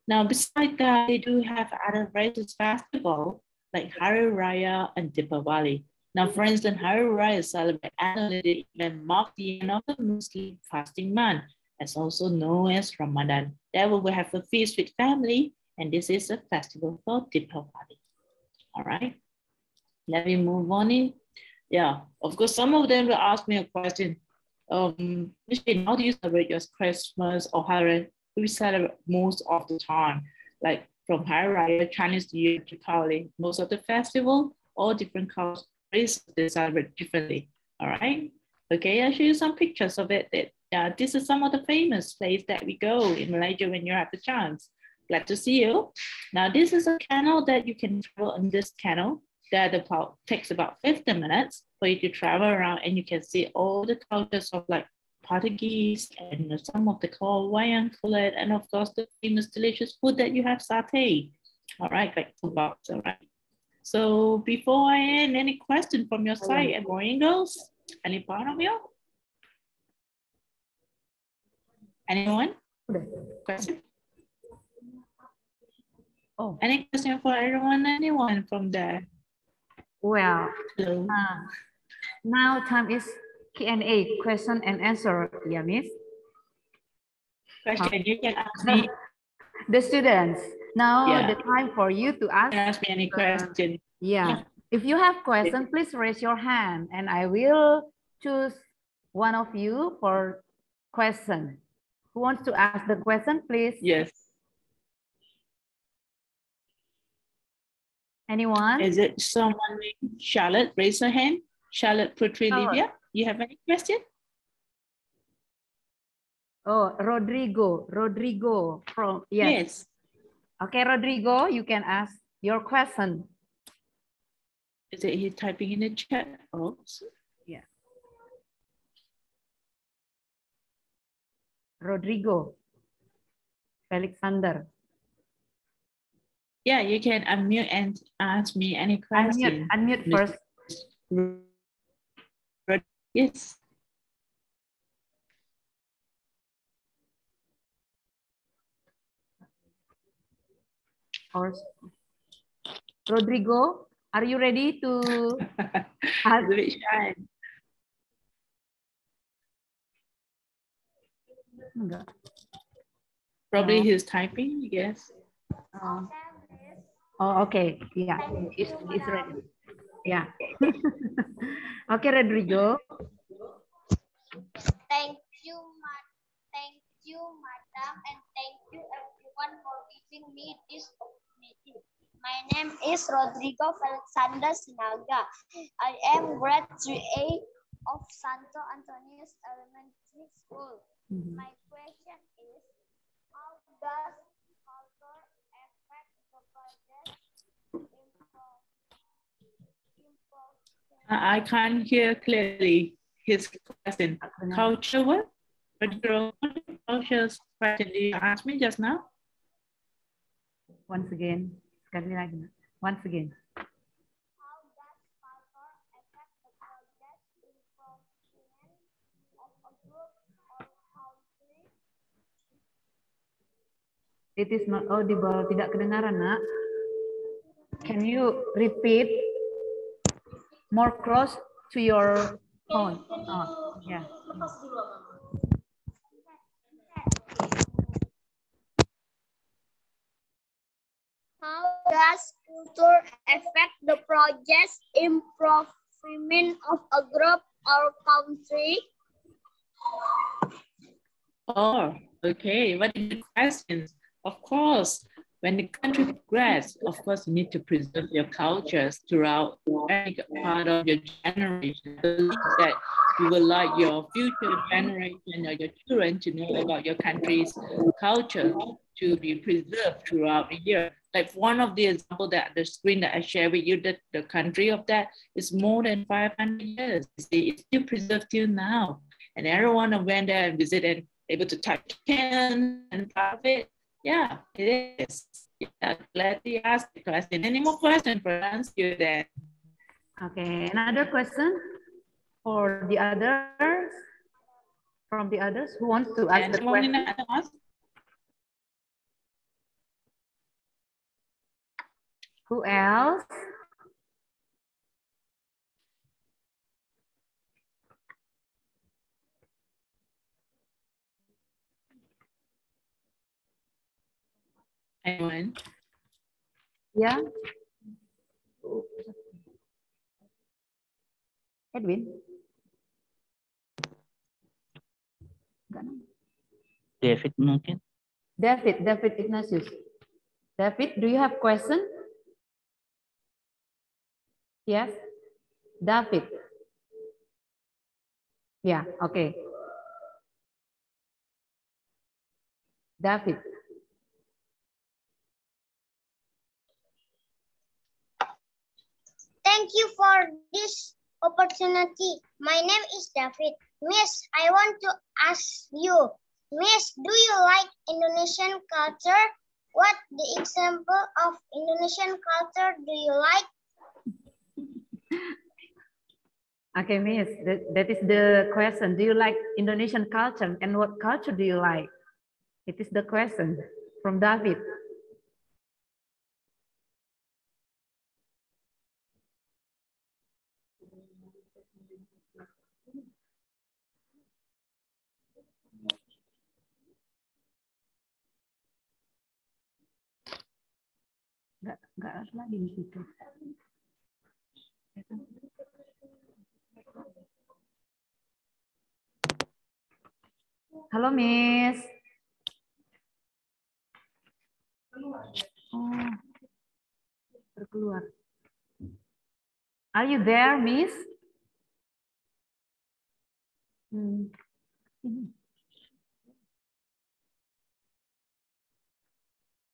Now, besides that, they do have other religious festivals like Hari Raya and Deepavali. Now, for instance, Hari Raya is celebrated annually and marks the end of the Muslim fasting month, as also known as Ramadan. There we will have a feast with family, and this is a festival for Deepavali. All right, let me move on in. Yeah, of course, some of them will ask me a question. Miss Jane, how do you celebrate your Christmas or Hari? We celebrate most of the time, like from Hari Raya, Chinese New Year to Diwali. Most of the festival, all different cultures, they celebrate differently. All right. Okay, I'll show you some pictures of it. This is some of the famous places that we go in Malaysia when you have the chance. Glad to see you. Now, this is a canal that you can travel on this canal that takes about 15 minutes for you to travel around, and you can see all the cultures of like Portuguese and some of the Hawaiian food, and of course the famous delicious food that you have, satay. All right, like box. All right. So before I end, any question from your side, and boys and girls, any part of you? Anyone? Question? Oh, any question for everyone? Anyone from there? Well, Hello. now time is Q&A, question and answer, yeah, Miss. Question, you can ask me. The students, now the time for you to ask me any question. Yeah, if you have question, please raise your hand and I will choose one of you for question. Who wants to ask the question, please? Yes. Anyone? Is it someone named Charlotte? Raise her hand. Charlotte Putri Livia, you have any question? Oh, Rodrigo from, yes. Okay, Rodrigo, you can ask your question. Is it he typing in the chat? Oh, yeah. Rodrigo, Alexander. Yeah, you can unmute and ask me any question. Unmute first. Yes. Rodrigo, are you ready to ask? A bit shy. Probably he's typing, yes. Oh, okay. Yeah, it's ready. Yeah. Okay, Rodrigo. Thank you, madam, and thank you everyone for giving me this opportunity. My name is Rodrigo Alexander Sinaga. I am grade 3A of Santo Antonius Elementary School. My question is, how does culture affect the project I can't hear clearly his question. Culture what? Culture's question did you ask me just now? Once again. Sekali lagi. Once again. How does culture affect the project improvement of a group or country? It is not audible. Tidak kedengaran, Nak. Can you repeat more close to your phone? Oh, yeah. How does culture affect the project's improvement of a group or country? Oh, okay. What are the questions? Of course, when the country progresses, of course, you need to preserve your cultures throughout every part of your generation. I believe that you will like your future generation or your children to know about your country's culture to be preserved throughout the year. Like one of the examples that the screen that I share with you, that the country of that is more than 500 years. It's still preserved till now. And everyone who went there and visited, able to touch hands and part of it. Yeah, it is. Yeah, glad you asked the question. Any more questions for us you then? Okay, another question for the others, from the others who wants to ask the question. Who else? Anyone? Yeah. Edwin. David mungkin. David Ignatius. David, do you have question? Yes. David. Yeah, okay. David. Thank you for this opportunity. My name is David. Miss, I want to ask you, Miss, do you like Indonesian culture? What the example of Indonesian culture do you like? Okay, Miss, that is the question. Do you like Indonesian culture and what culture do you like? It is the question from David. Nggak harus lagi di situ. Halo, Miss. Oh, terkeluar. Are you there, Miss?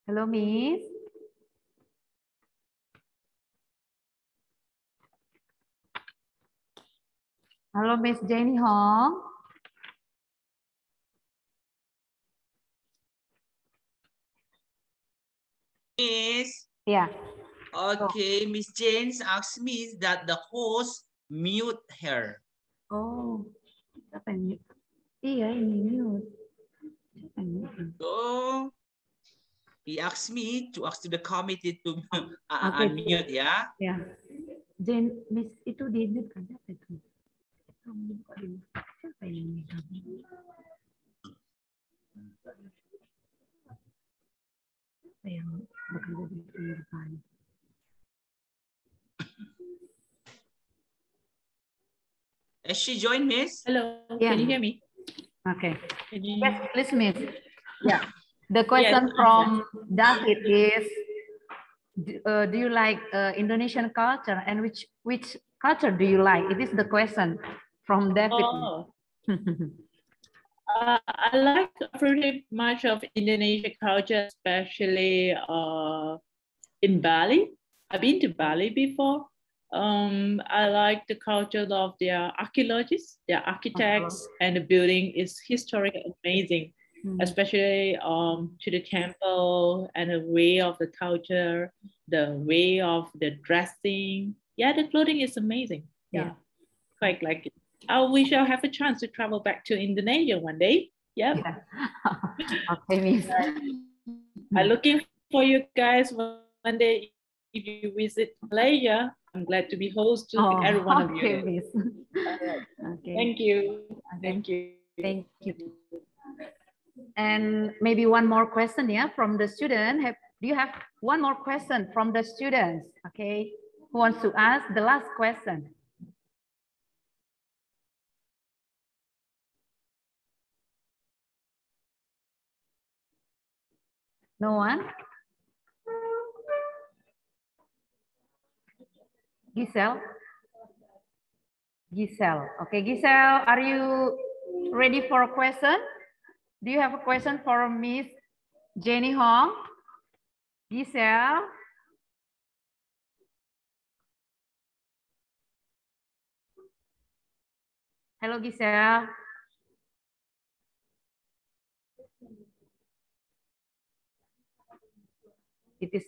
Hello, Miss. Halo, Miss Jenny Hong. Miss. Yeah. Okay, Miss James asked me that the host mute her. Oh, siapa yang mute? Iya, ini mute. So he asked me to ask to the committee to unmute, ya. Ya. Jen, Miss itu di mute kan siapa itu? Siapa yang mute? Siapa yang bekerja di depan? Has she joined, Miss? Hello, Yeah. can you hear me? Okay. Can you... Yes, please, Miss. Yeah. The question from David is, do you like Indonesian culture, and which culture do you like? It is the question from David. Oh. I like pretty much of Indonesian culture, especially in Bali. I've been to Bali before. I like the culture of their archaeologists, their architects, and the building is historic, amazing, especially to the temple and the way of the culture, the way of the dressing. Yeah, the clothing is amazing. Yeah, quite like it. I wish I'll have a chance to travel back to Indonesia one day. Yep. Yeah. Okay, Miss. I'm looking for you guys one day. If you visit Malaysia, I'm glad to be host to every one of you. Miss. Okay. Thank you. Okay. Thank you. Thank you. And maybe one more question, yeah, from the student. Do you have one more question from the students? Okay. Who wants to ask the last question? No one? Giselle? Giselle. Okay, Giselle, are you ready for a question? Do you have a question for Miss Jenny Hong? Giselle? Hello, Giselle. It is.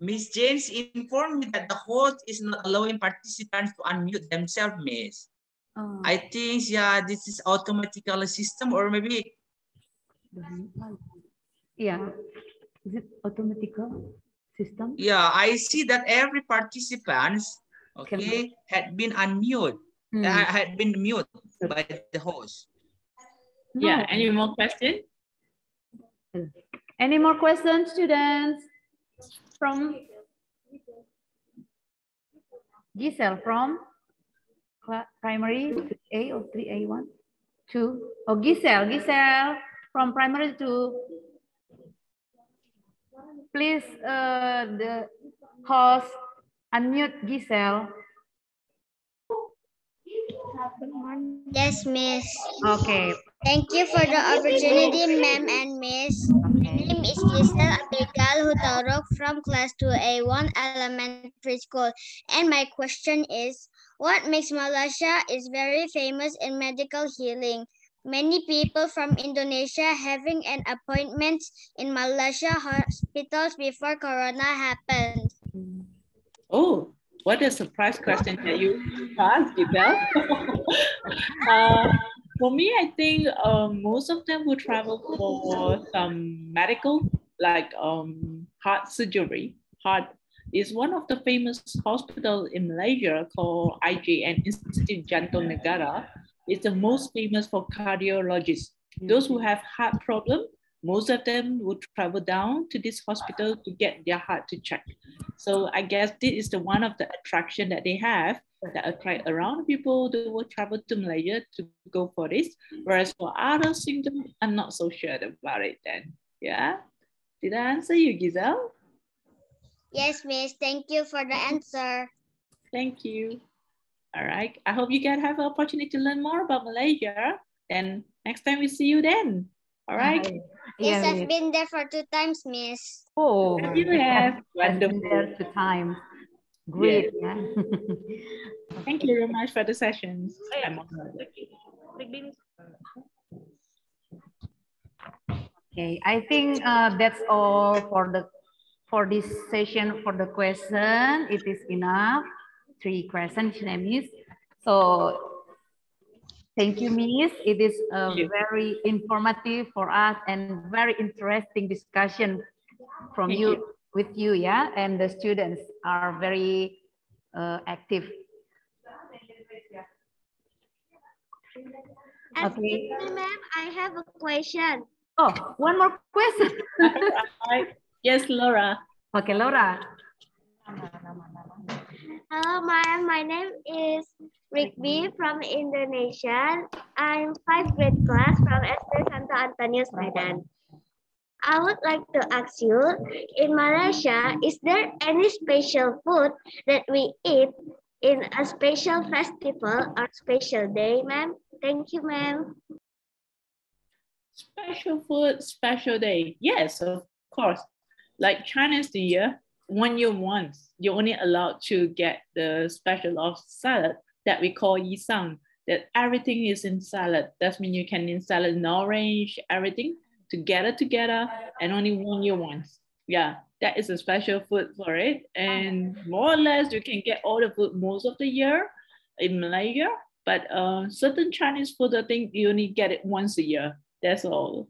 Miss James informed me that the host is not allowing participants to unmute themselves, Miss. Oh. I think, yeah, this is automatical system or maybe. Yeah. Is it automatical system? Yeah, I see that every participant, okay, had been unmuted, had been muted by the host. No. Yeah, any more questions? Any more questions, students? From Giselle from primary A or 3A1? 2. Oh, Giselle from primary 2. Please, the host, unmute Giselle. Yes, Miss. Okay. Thank you for the opportunity, ma'am and Miss. My name is Giselle Abigail Hutarok from class 2A1 elementary school. And my question is, what makes Malaysia is very famous in medical healing? Many people from Indonesia having an appointment in Malaysia hospitals before Corona happened. Oh, what a surprise question that you asked, Giselle. For me, I think most of them will travel for some medical, like heart surgery. Heart is one of the famous hospitals in Malaysia called IJN, Institute Jantung Negara. It's the most famous for cardiologists. Those who have heart problem, most of them would travel down to this hospital to get their heart to check. So I guess this is the one of the attraction that they have that attract around people who will travel to Malaysia to go for this. Whereas for other symptoms, I'm not so sure about it then. Yeah. Did I answer you, Giselle? Yes, Miss. Thank you for the answer. Thank you. All right. I hope you guys have an opportunity to learn more about Malaysia. Then next time we see you then. All right. Yes, I've been there for 2 times, Miss. Oh, you have. Wonderful. Been there 2 times. Great. Yes. Yeah. Thank you very much for the sessions. Okay, I think that's all for this session for the question. It is enough. 3 questions, Miss. So thank you, Miss. It is very informative for us and very interesting discussion from you with you, yeah. And the students are very active. Okay, ma'am, I have a question. Oh, one more question. Yes, Laura. Okay, Laura. Hello, my name is Rigby from Indonesia. I'm 5th grade class from SD Santo Antonius, Medan. I would like to ask you, in Malaysia, is there any special food that we eat in a special festival or special day, ma'am? Thank you, ma'am. Special food, special day. Yes, of course. Like Chinese New Year, 1 year once, you're only allowed to get the special of salad that we call yisang, that everything is in salad. That means you can in salad and orange, everything together, and only 1 year once. Yeah, that is a special food for it. And more or less, you can get all the food most of the year in Malaysia. But certain Chinese food, I think you only get it once a year. That's all.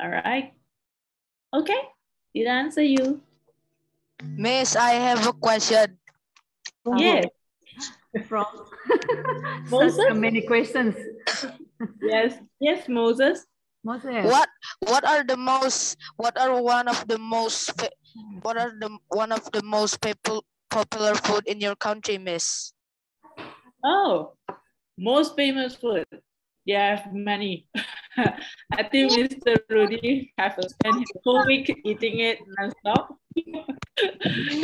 All right. Okay. Did I answer you? Miss, I have a question. Yes. From Moses? such many questions. Yes. Yes, Moses. Moses. What are the most? What are one of the most? What are the one of the most popular food in your country, Miss? Oh, most famous food. Yeah, many. I think Mr. Rudy have spent his whole week eating it non-stop.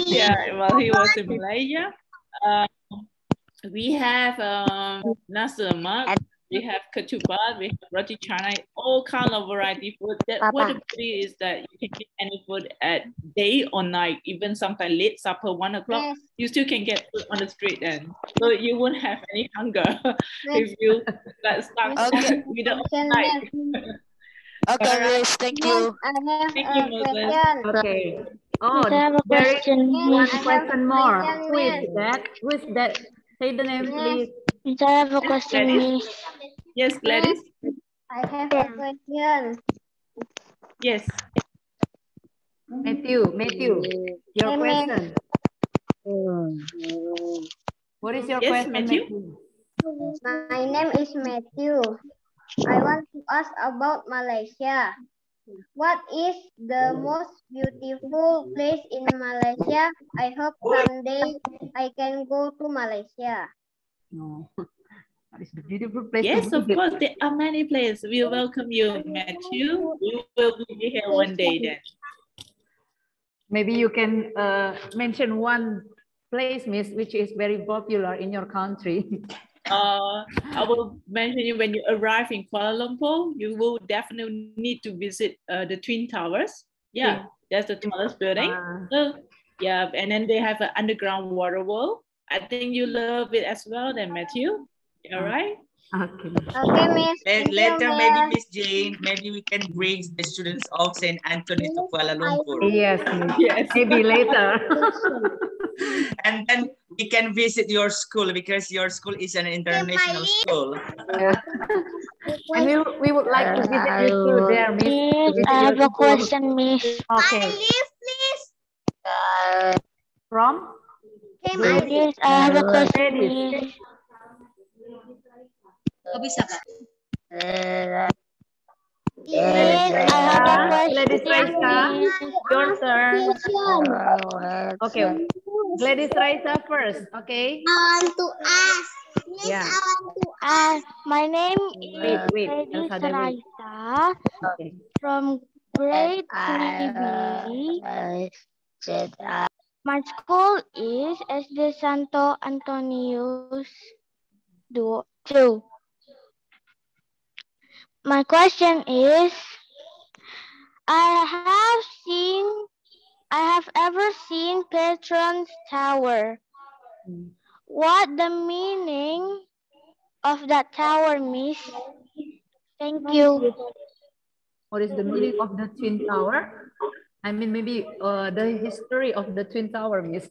Yeah, while he was in Malaysia. We have nasi lemak, we have ketupat, we have roti canai, all kind of variety food. That what the beauty is that you can get any food at day or night, even sometimes late supper, 1 o'clock, you still can get food on the street then. So you won't have any hunger if you start with the night. Okay, Miss, thank you. Thank you, Moses. Okay. Oh, I have a there is question. one question more. Who is that? Who is that? Say the name, please. I have a question, Miss. Yes, Gladys. I have a question. Yes. Matthew, your question. What is your Yes, question, Matthew? My name is Matthew. I want to ask about Malaysia. What is the most beautiful place in Malaysia? I hope someday I can go to Malaysia. No. What is the beautiful place? Yes, of course. There are many places. We welcome you, Matthew. You will be here one day then. Maybe you can mention one place, Miss, which is very popular in your country. I will mention you when you arrive in Kuala Lumpur, you will definitely need to visit the Twin Towers. Yeah, that's the tallest building. So, yeah, and then they have an underground water world. I think you love it as well then, Matthew. All right? Okay. Okay, Miss. Later, maybe Miss Jane, maybe we can bring the students of St. Antonius to Kuala Lumpur. Yes, Miss. Yes. Maybe later. And then we can visit your school because your school is an international school. Yeah. And we would like to visit you too there, Miss. Miss, I have a question, Miss. Okay. Please. From? Miss, I have a question, Miss. Yes, I have a question. Gladys Raisa, your turn. Okay, Gladys Raisa first, okay? I want to ask. Yeah. I want to ask. My name is Wait. Gladys Elsa, wait. Raisa Okay. from grade 3B. My school is SD Santo Antonius 2. My question is, I have ever seen Patron's Tower. What the meaning of that tower, Miss? Thank you. What is the meaning of the Twin Tower? I mean, maybe the history of the Twin Tower, Miss.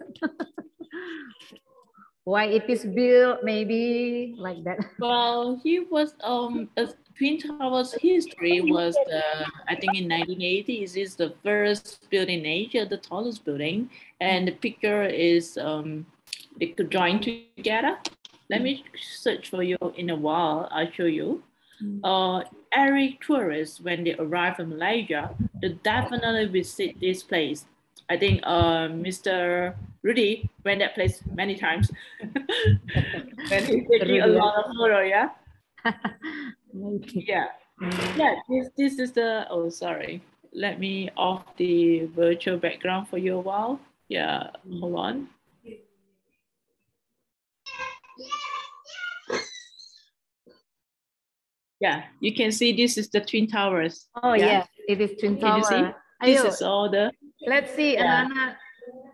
Why it is built, maybe like that. Well, he was Twin Towers history was I think in 1980 is the first building in Asia, the tallest building, and the picture is they could join together. Let me search for you in a while. I'll show you. Every tourist when they arrive in Malaysia, they definitely visit this place. I think Mr. Rudy went that place many times. When he's taking a lot of photo, yeah? Yeah. Yeah, this is the, oh, sorry. Let me off the virtual background for you a while. Yeah, hold on. Yeah, you can see this is the Twin Towers. Oh, yeah, it is Twin Can you see? Tower. This Ayo, is all the, let's see, yeah. anak-anak,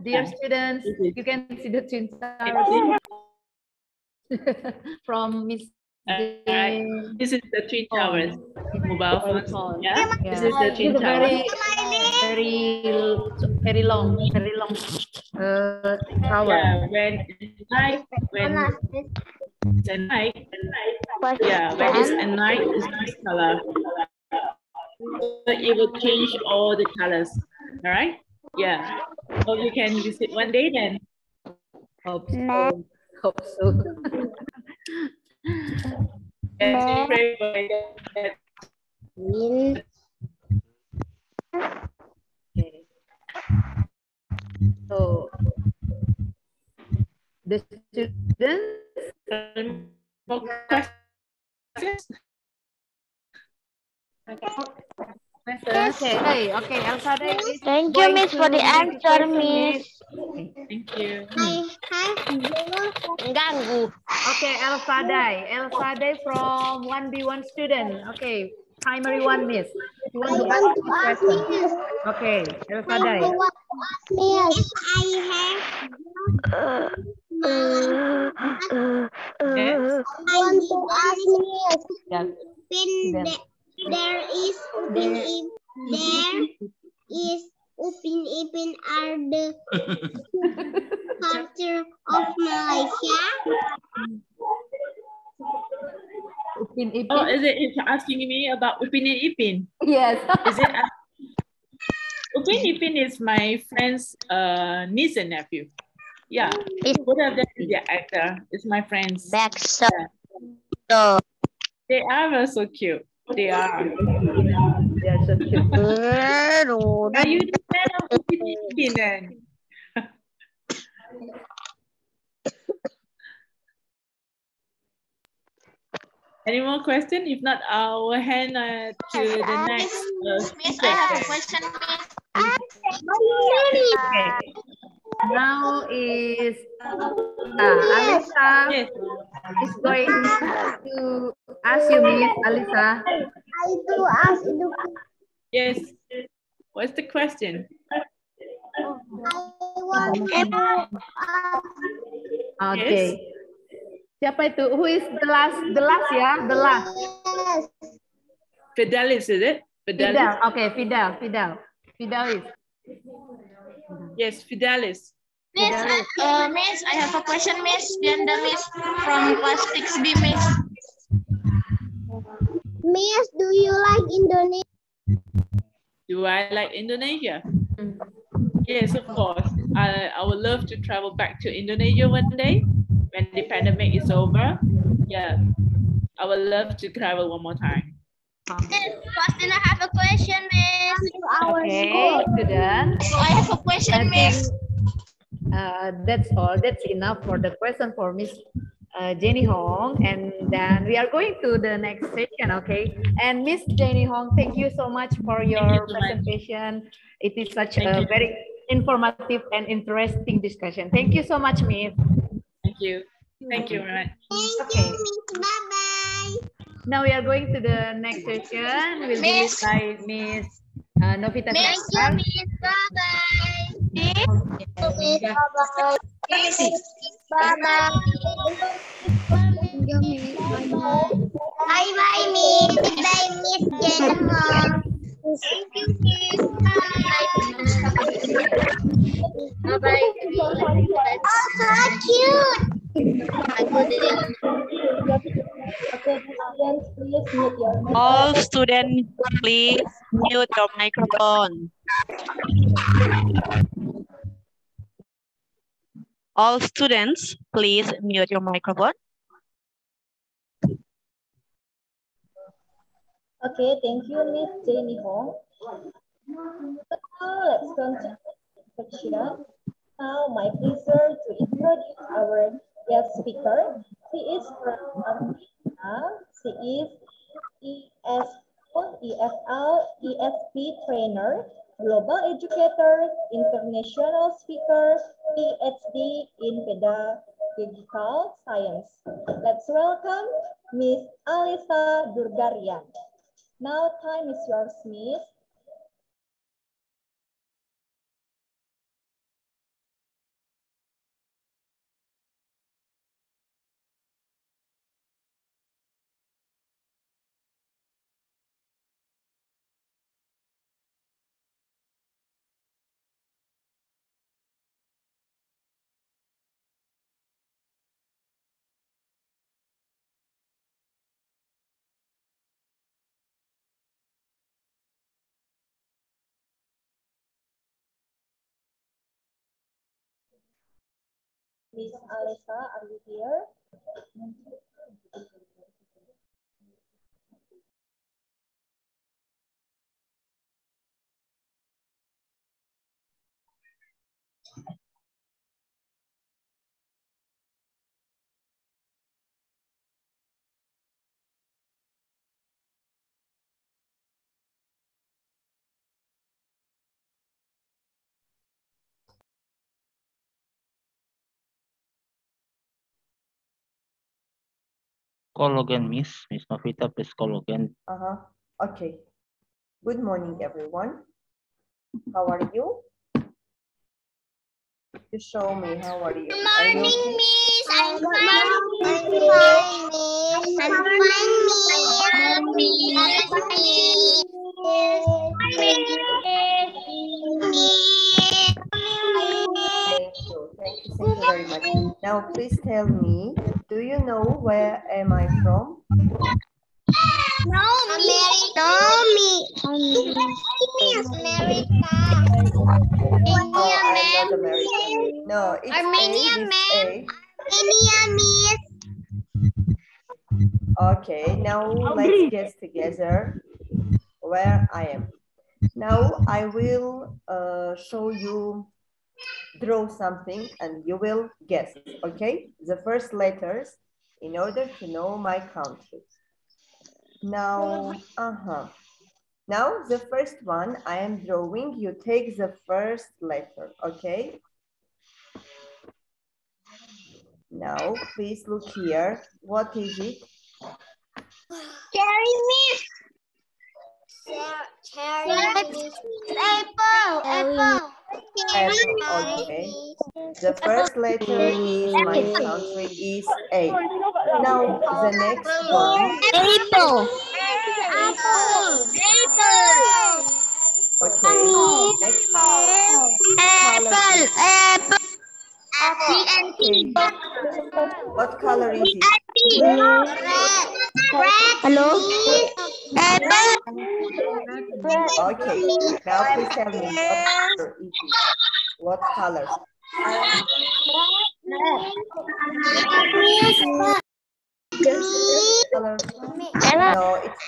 dear Yeah. students, This is- you can see the Twin Can Towers you see? from Miss Alright, this is the Twin Towers. Mobile phones. Yeah, this is the Twin It's a Towers. very long tower. Yeah, when it's night, yeah, when it's at night, it's this color. So it will change all the colors. All right? Yeah. So you can visit one day then. Hope so. Hope so. Yes, we pray for that. Okay. So the students. More questions? Okay, Elsa. Thank you, Miss, for the answer, Miss. Thank you. Mengganggu. Okay, Elsa Day from 1B1 student. Okay, primary one, Miss. You want to ask this question? Okay, Elsa Day. Yes, I want to ask Miss. Yeah. There is Upin Ipin are the culture of Malaysia. Upin Ipin. Oh, is it it's asking me about Upin and Ipin? Yes. Is it? Upin Ipin is my friend's niece and nephew. Yeah, both of them is the actor. It's my friends. Back so. Yeah. They are so cute. They are. They are so cute. Are you the fan of Upin Ipin then? Any more questions? If not, I'll hand to the next. Miss, I have a question, Miss. Okay. Now is Alisa Yes. is going to ask you, Miss Alisa. I to ask itu. Yes. What's the question? I want to ask. Okay. Siapa itu? Who is the last? The last ya, the last. Yes. Fidelis, is it? Fidelis? Fidel. Okay, Fidelis. Yes, Fidelis. Miss, Miss, I have a question, Miss. Gender, Miss, from class 6B, Miss. Miss, do you like Indonesia? Do I like Indonesia? Yes, of course. I would love to travel back to Indonesia one day when the pandemic is over. Yeah, I would love to travel one more time. Faustina have a question, Miss. Okay, student. So I have a question, Miss. That's all. That's enough for the question for Miss Jenny Hong, and then we are going to the next session. Okay, and Miss Jenny Hong, thank you so much for your presentation. It is such a very informative and interesting discussion. Thank you so much, Miss. Thank you. Thank you very much. Thank you, Miss. Bye-bye. Now we are going to the next session. Will be led by Miss Novita. Thank you, Miss. Bye-bye. Miss, bye-bye. Bye-bye. Bye-bye, Miss. Bye, Miss Jennifer. Thank you, Miss. Bye-bye. Oh, so cute. All students, please mute your microphone. All students, please mute your microphone. Okay, thank you, Miss Jenny Hong. Let's continue section. Now, my pleasure to introduce our guest speaker. She is from Argentina. She is ESP trainer, global educator, international speaker, PhD in pedagogical science. Let's welcome Miss Alisa Durgarian. Now, time is yours, Miss. Miss Alisa, are you here? Call again, Miss. Miss Novita, please call again. Okay. Good morning, everyone. How are you? You show me, how are you? Good Are you morning, okay? Miss. I'm fine. I'm fine, Miss. I'm fine, Miss. I'm Thank you very much. Now, please tell me, do you know where am I from? No, America. America. No, I'm not American. No, it's Armenia, A, this ma'am. A. Armenia, Miss. Okay, now let's guess together where I am. Now I will show you, draw something and you will guess, okay? The first letters in order to know my country. Now, Now the first one I am drawing, you take the first letter, okay? Now, please look here. What is it? Cherry, Miss. Cherry, Miss. Apple. Apple. Apple, okay. The first letter is my country is A. Now the next one. Apple. Okay. Next color. Apple. Okay. What color is it? Hello? Okay. Now please tell me what color is it? What color? No, it's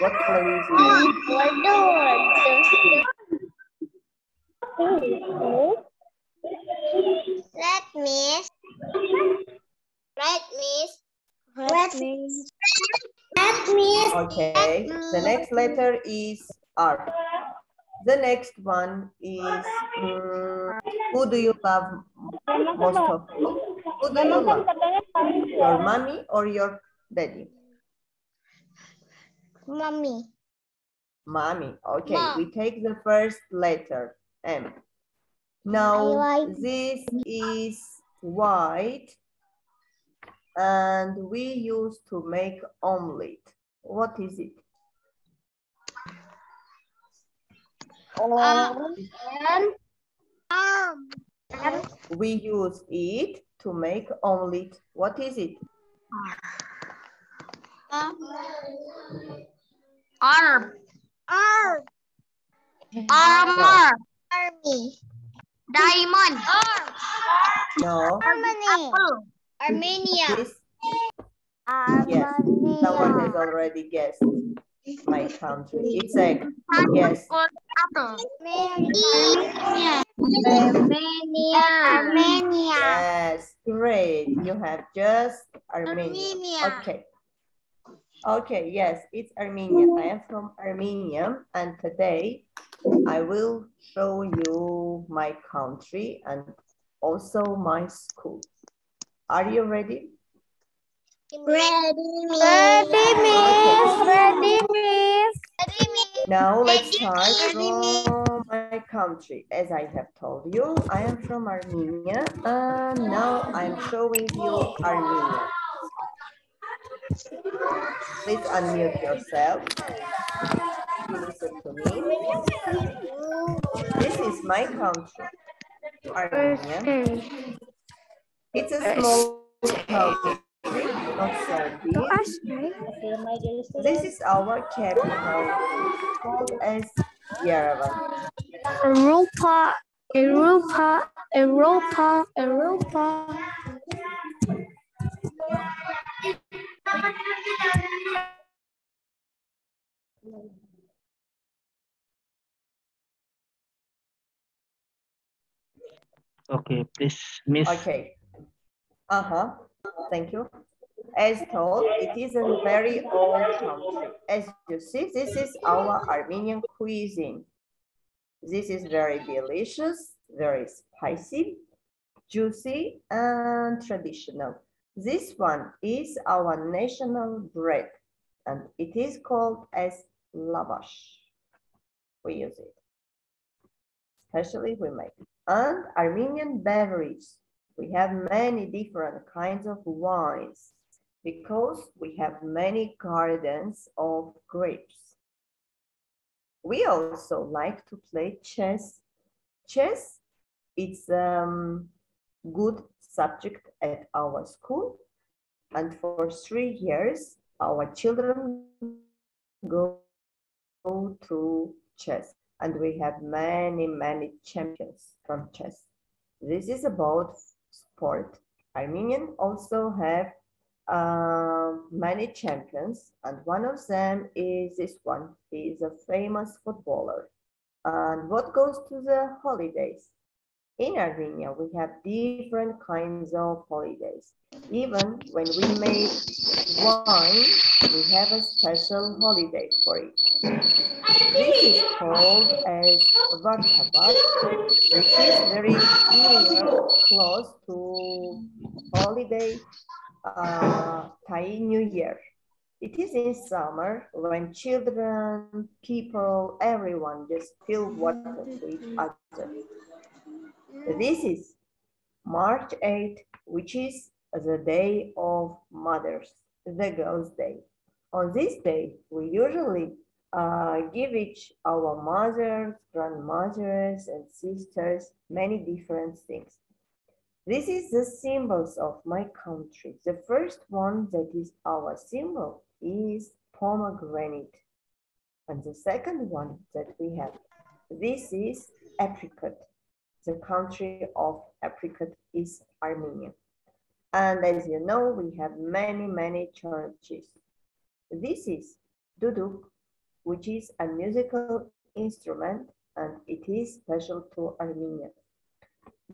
what color is it? Red, Miss. Red, Miss. Red, Miss. Red, Miss. Okay. The next letter is R. The next one is who do you love most of all? Who do you love? Your mommy or your daddy? Mommy. Mommy. Okay, Mom. we take the first letter, M. Now, this is white, and we used to make omelet. What is it? We use it to make omelet. What is it? Army. Diamond. No. Armenia. This? Yes, someone has already guessed my country. It's egg. Yes. Armenia. Yes, great. You have just Armenia. Okay. Okay, yes, it's Armenia. I am from Armenia, and today I will show you my country and also my school. Are you ready? Ready, miss. Ready, miss. Now let's start from my country. As I have told you, I am from Armenia, and now I'm showing you Armenia. Please unmute yourself. Listen to me. This is my country, Armenia. It's a small country, not so big. Okay, my dear This students. is our capital, called as Yerevan. Europa, Europa, Europa, Europa. Okay, please, Miss. Okay. Thank you. As told, it is a very old country. As you see, this is our Armenian cuisine. This is very delicious, very spicy, juicy, and traditional. This one is our national bread, and it is called as lavash. We use it, especially we make. And Armenian beverage. We have many different kinds of wines because we have many gardens of grapes. We also like to play chess. Chess is good subject at our school, and for 3 years our children go to chess, and we have many champions from chess. This is about sport. Armenian also have many champions, and one of them is this one. He is a famous footballer. And what goes to the holidays? In Armenia, we have different kinds of holidays. Even when we make wine, we have a special holiday for it. This is called as Vartabat, which is very near, close to holiday Thai New Year. It is in summer when children, people, everyone just feel water to each other. This is March 8th, which is the day of mothers, the girls' day. On this day, we usually give each our mothers, grandmothers, and sisters many different things. This is the symbols of my country. The first one that is our symbol is pomegranate. And the second one that we have, this is apricot. The country of apricot is Armenia. And as you know, we have many churches. This is duduk, which is a musical instrument, and it is special to Armenia.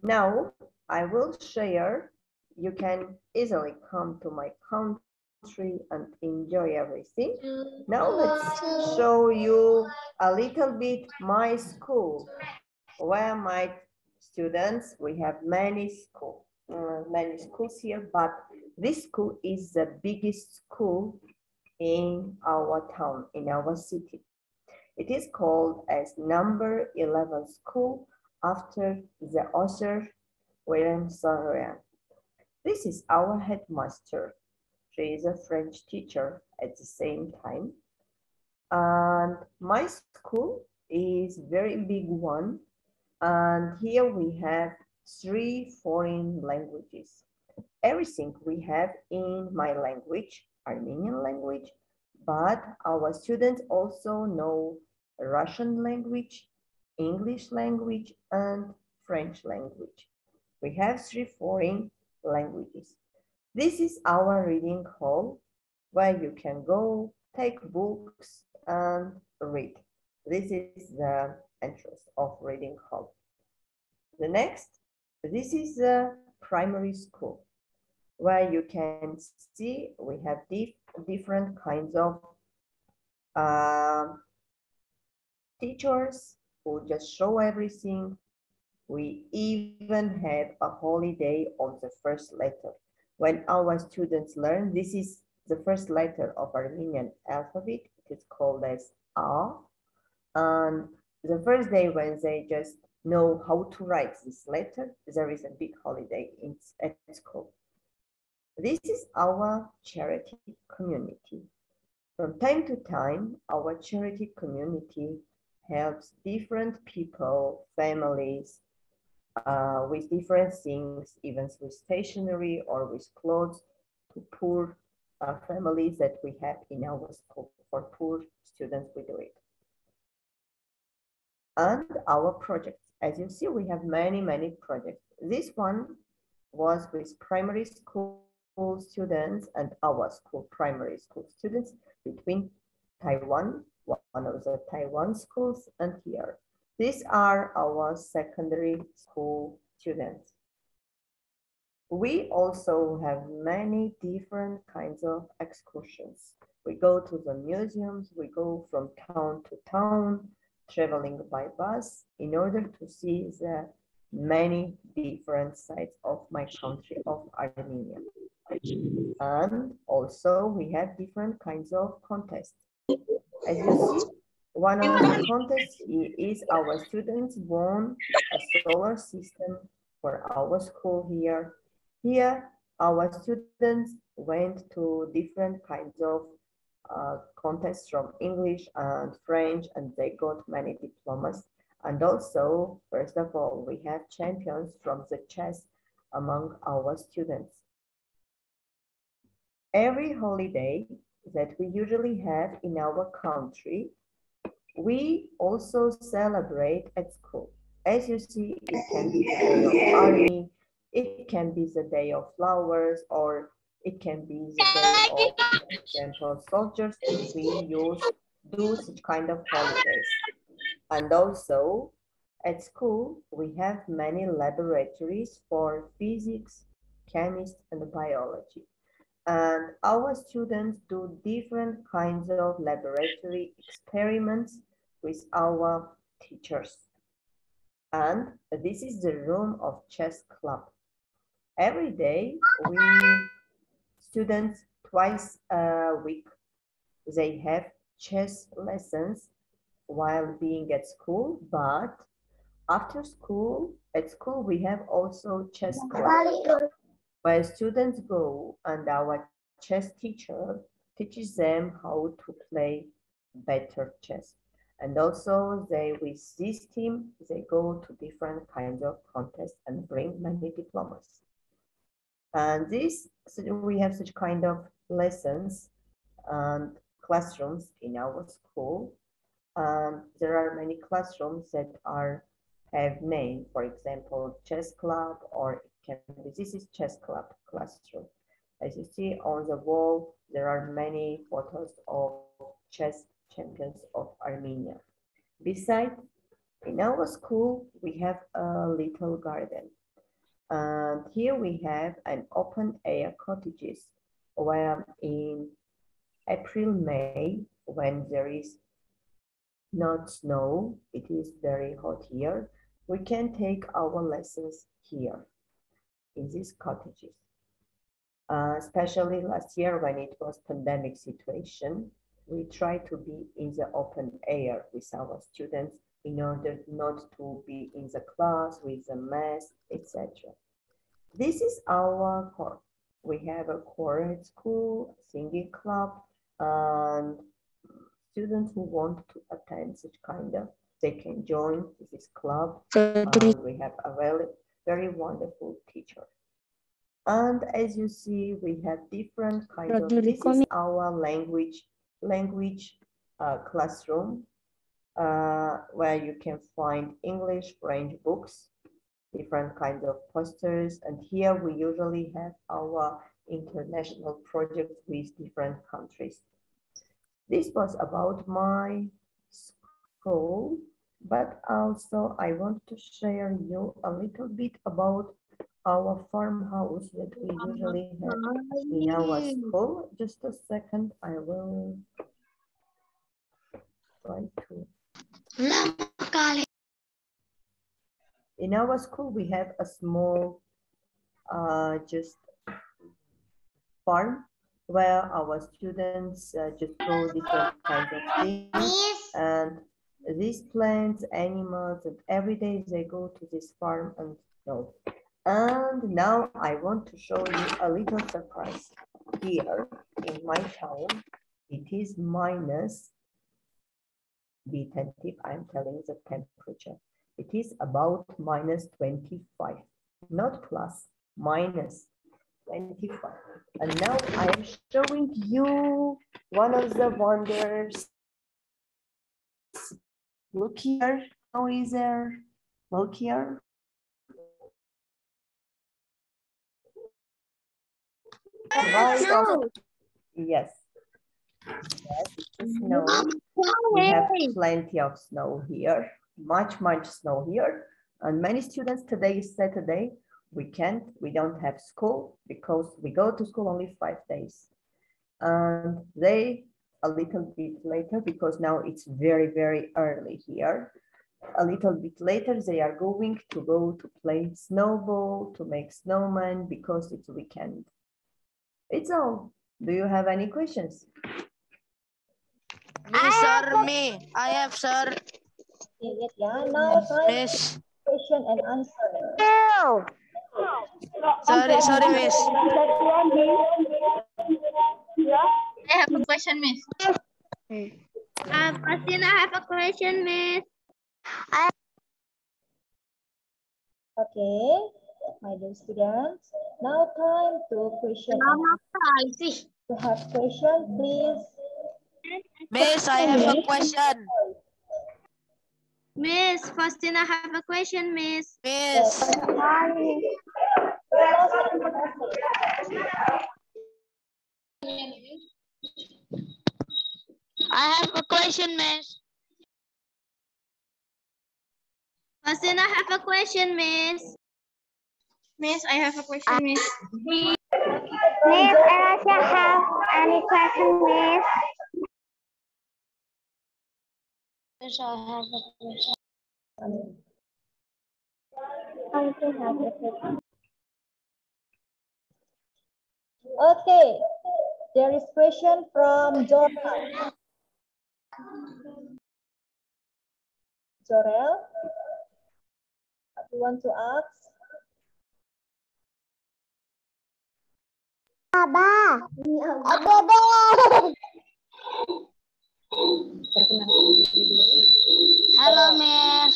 Now, I will share. You can easily come to my country and enjoy everything. Now let's show you a little bit my school, where my students, we have many schools here, but this school is the biggest school in our town, in our city. It is called as number 11 school after the author William Saroyan. This is our headmaster. She is a French teacher at the same time. And my school is very big one. And here we have 3 foreign languages. Everything we have in my language, Armenian language, but our students also know Russian language, English language, and French language. We have 3 foreign languages. This is our reading hall where you can go, take books, and read. This is the entrance of Reading Hall. The next, this is the primary school, where you can see we have different kinds of teachers who just show everything. We even have a holiday on the first letter. When our students learn, this is the first letter of Armenian alphabet. It is called as A. And the first day when they just know how to write this letter, there is a big holiday at school. This is our charity community. From time to time, our charity community helps different people, families, with different things, even with stationery or with clothes, to poor families that we have in our school. For poor students, we do it. And our projects. As you see, we have many projects. This one was with primary school students and our school, primary school students between Taiwan, one of the Taiwan schools, and here. These are our secondary school students. We also have many different kinds of excursions. We go to the museums, we go from town to town, traveling by bus in order to see the many different sides of my country of Armenia. And also we have different kinds of contests. As you see, one of the contests is our students won a solar system for our school here. Here, our students went to different kinds of contests from English and French, and they got many diplomas. And also, first of all, we have champions from the chess among our students. Every holiday that we usually have in our country, we also celebrate at school. As you see, it can be the day of army, it can be the day of flowers, or it can be the day of, for example, soldiers. We do such kind of holidays. And also, at school, we have many laboratories for physics, chemistry, and biology. And our students do different kinds of laboratory experiments with our teachers. And this is the room of chess club. Every day, students twice a week, they have chess lessons while being at school, but after school, at school, we have also chess club, where students go and our chess teacher teaches them how to play better chess. And also with this team, they go to different kinds of contests and bring many diplomas. And we have such kind of lessons and classrooms in our school. There are many classrooms that have name, for example, chess club, or it can be, this is chess club classroom. As you see on the wall, there are many photos of chess champions of Armenia. Besides, in our school, we have a little garden. And here we have an open air cottages where in April, May, when there is not snow, it is very hot here, we can take our lessons here in these cottages. Especially last year when it was pandemic situation, we try to be in the open air with our students in order not to be in the class with the mask, etc. This is our core. We have a core at school, singing club, and students who want to attend such kind of, they can join this club. We have a very wonderful teacher. And as you see, we have different kinds of, this is our language classroom, where you can find English, French books, different kinds of posters. And here we usually have our international projects with different countries. This was about my school, but also I want to share you a little bit about our farmhouse that we usually have in our school. Just a second, I will try to. In our school, we have a small just farm where our students just grow different kinds of things, and these plants, animals, and every day they go to this farm and know. And now I want to show you a little surprise. Here in my town, it is minus, be attentive, I'm telling the temperature. It is about minus 25, not plus, minus 25. And now I am showing you one of the wonders. Look here, how is there? Look here. Right off. Yes. Yes, it's snow. We have plenty of snow here, much snow here. And many students, today is Saturday, we don't have school because we go to school only 5 days. And they a little bit later, because now it's very early here. A little bit later, they are going to go to play snowball, to make snowman because it's weekend. It's all. Do you have any questions? Miss, sir, me. I have, sir. Now Miss. question and answer. Sorry, miss. I have a question, miss. Christina, I have a question, miss. Okay, my dear students. Now time to question. To have question, please. Miss, I have a question. Miss, Faustina, have a question, miss. Miss. I have a question, miss. Faustina, have a question, miss. Miss, I have a question, miss. Miss, I also have any question, miss? Miss, I have a question. Okay, there is question from Jorel. Jorel, what do you want to ask? Abah. Hello, miss.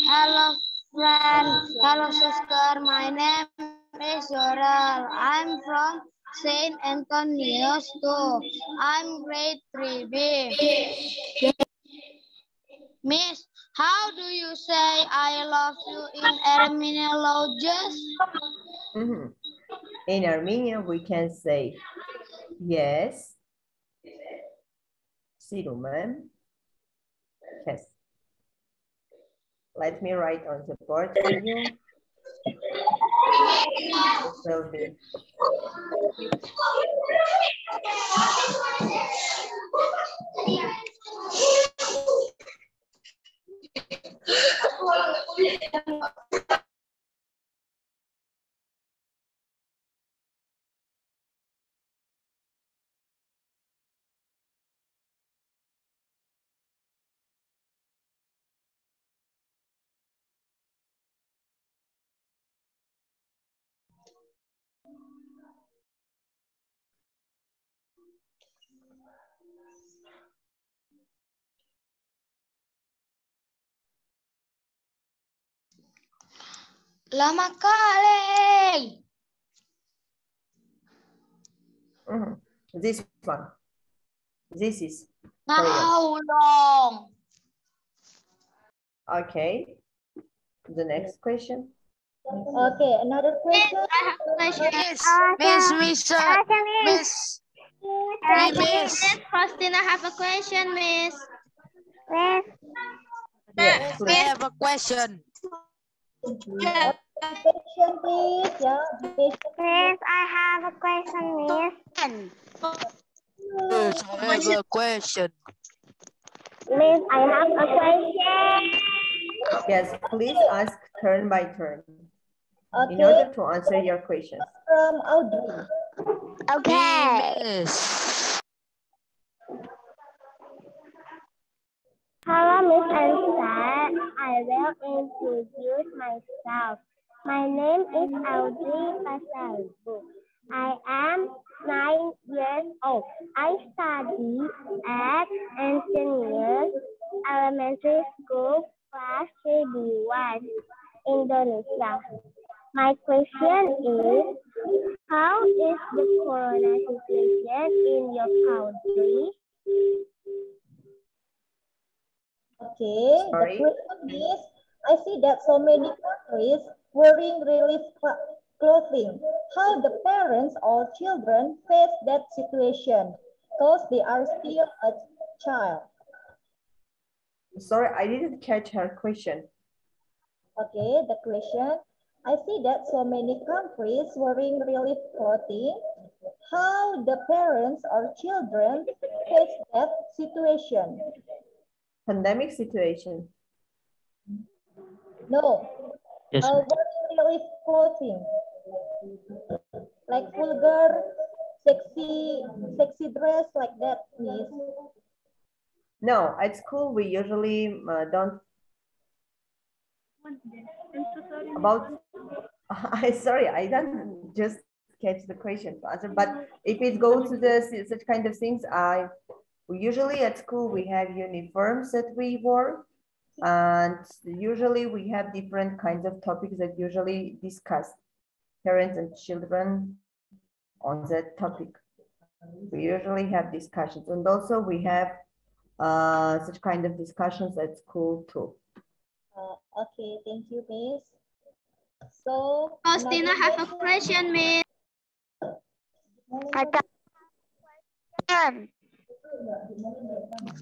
Hello, friend. Hello, sister. My name is Joral. I'm from Saint Antonius too. I'm grade 3B. Miss, how do you say I love you in Armenian language? In Armenian, we can say yes, Sirumen, yes. Let me write on the board for you. It will be. Lama kali. This one. This is. How long? Okay. The next question. Okay, another question. I have a question. Miss. Miss Faustina have a question, miss. Yes, I please. have a question. Question, please. Yeah, be patient. Miss, I have a question, Miss. Yes, I have a question. Miss, I have a question. Yes, please ask turn by turn in Okay, order to answer your questions. from Audrey. Okay. Miss. Hello, Miss Ansa. I will introduce myself. My name is Audrey Pasalbu. I am 9 years old. I study at Antonius Elementary School, class 3B1, Indonesia. My question is, how is the corona situation in your country? Okay, the Sorry. question is, I see that so many countries wearing relief clothing. How the parents or children face that situation because they are still a child. Sorry, I didn't catch her question. Okay, the question, I see that so many countries wearing relief clothing. How the parents or children face that situation? Pandemic situation. No, Yes. wearing relief clothing, like vulgar, sexy dress like that, Miss. No, at school we usually don't about. I sorry, I don't just catch the question to answer. But if it goes to the such kind of things, we usually at school we have uniforms that we wore, and usually we have different kinds of topics that usually discuss parents and children on that topic. We usually have discussions, and also we have such kind of discussions at school too. Okay, thank you, Miss. So, Faustina have a question, Miss.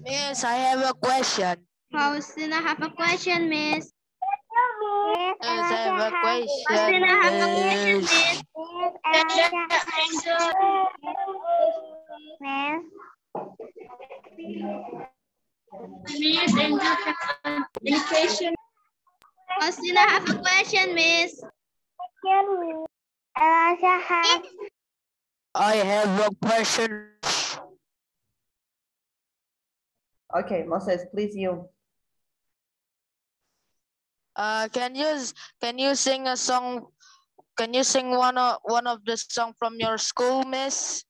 Miss, I have a question. Faustina have a question, Miss. Miss, Yes, I have a question. Faustina have a question, Miss. Miss, education. Faustina have a question, Miss. I have a question. Okay, Moses, please you. Can you sing a song? Can you sing one of the song from your school, Miss?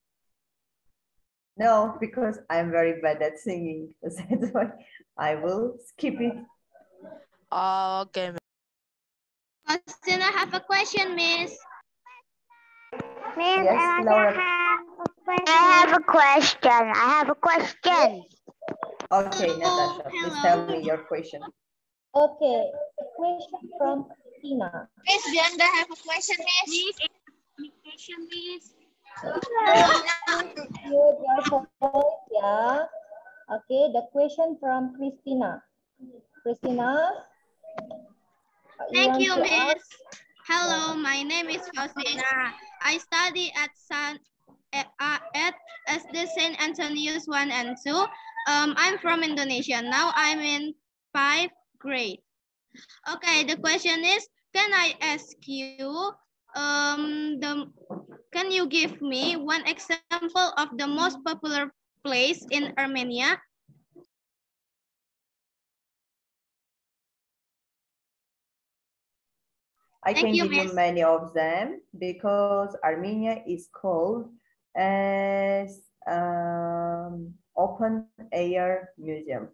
No, because I'm very bad at singing. That's why I will skip it. Okay. Faustina have a question, Miss. Miss, Yes, Laura. I have a question. Okay, Natasha, please tell me your question. Okay, a question from Tina. Miss Bianda have a question, Miss. Question, please. Mute your voice, yeah. Okay, the question from Christina. Christina, Thank you, want to Miss. ask? Hello, my name is Faustina. I study at SD St. Antonius 1 and 2. I'm from Indonesia. Now I'm in 5th grade. Okay, the question is, can I ask you, can you give me one example of the most popular place in Armenia? I Thank can you, give you Miss. many of them because Armenia is called as open air museum.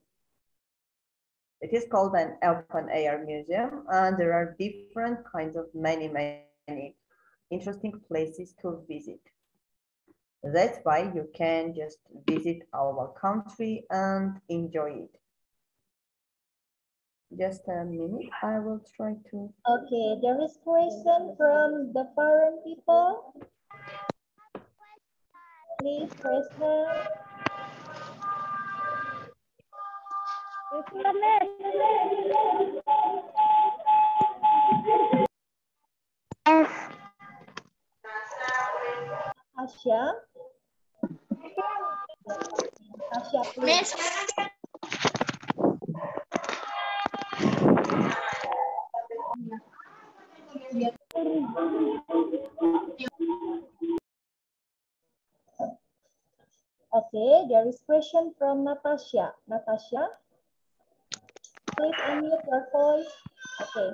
It is called an open air museum, and there are different kinds of many interesting places to visit. That's why you can just visit our country and enjoy it. Just a minute, I will try to. Okay, there is question from the foreign people. Please, question. Asia. Asia, please. Miss, Okay, there is question from Natasha. Natasha, please unmute your voice. Okay.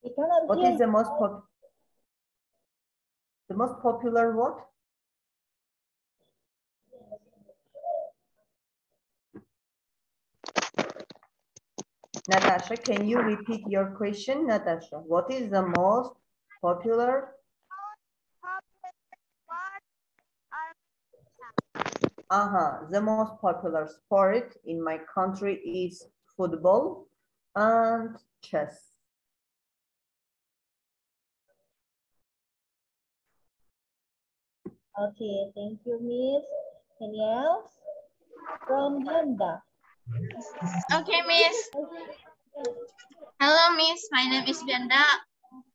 We cannot What hear is the you. most popular what? Natasha, can you repeat your question, Natasha? What is the most popular? The most popular sport in my country is football and chess. Okay, thank you, Miss. Any else? From Brenda. okay, Miss. Hello, Miss. My name is Benda.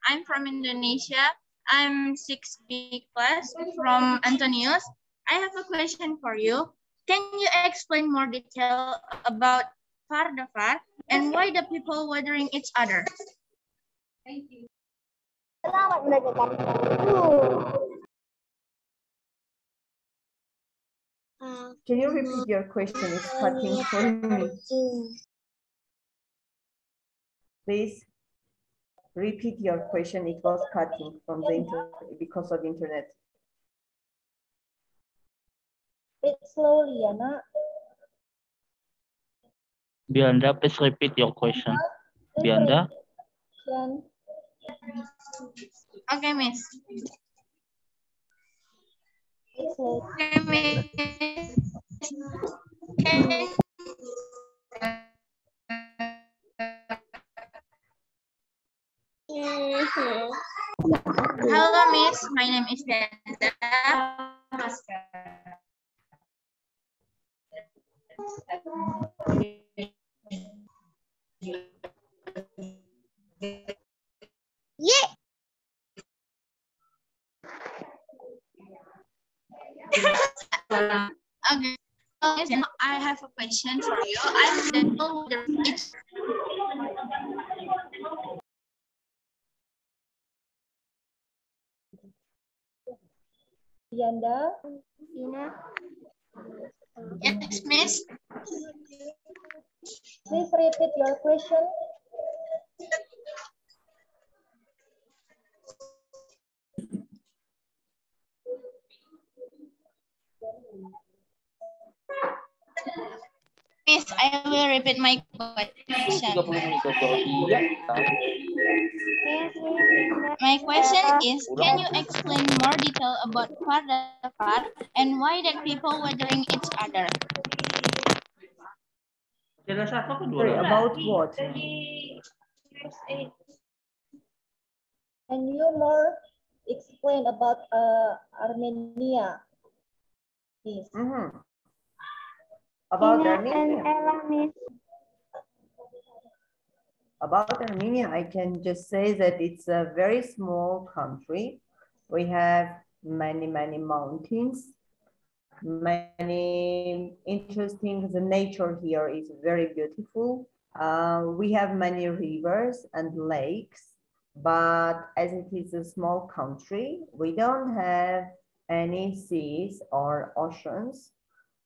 I'm from Indonesia. I'm 6B class from Antonius. I have a question for you. Can you explain more detail about Fardafar and why the people weathering each other? Thank you. Selamat mendengarkan. Can you repeat your question? It's cutting for me. Please repeat your question. It was cutting from the internet because of internet. Speak slowly, Yana. Bianda, please repeat your question. Bianda? Okay, Miss. Okay, Miss. Okay. Hello, Miss. My name is Benda. Yeah. Okay. So, I have a question for you. I don't know whether it's Yanda. yes, Miss. Please repeat your question. Miss, I will repeat my question. My question is, can you explain more detail about Fardafar and why that people weathering each other? Sorry, about what? Can you more explain about Armenia? Please. About Armenia. About Armenia, I can just say that it's a very small country. We have many mountains, many interesting. The nature here is very beautiful. We have many rivers and lakes, but as it is a small country, we don't have any seas or oceans.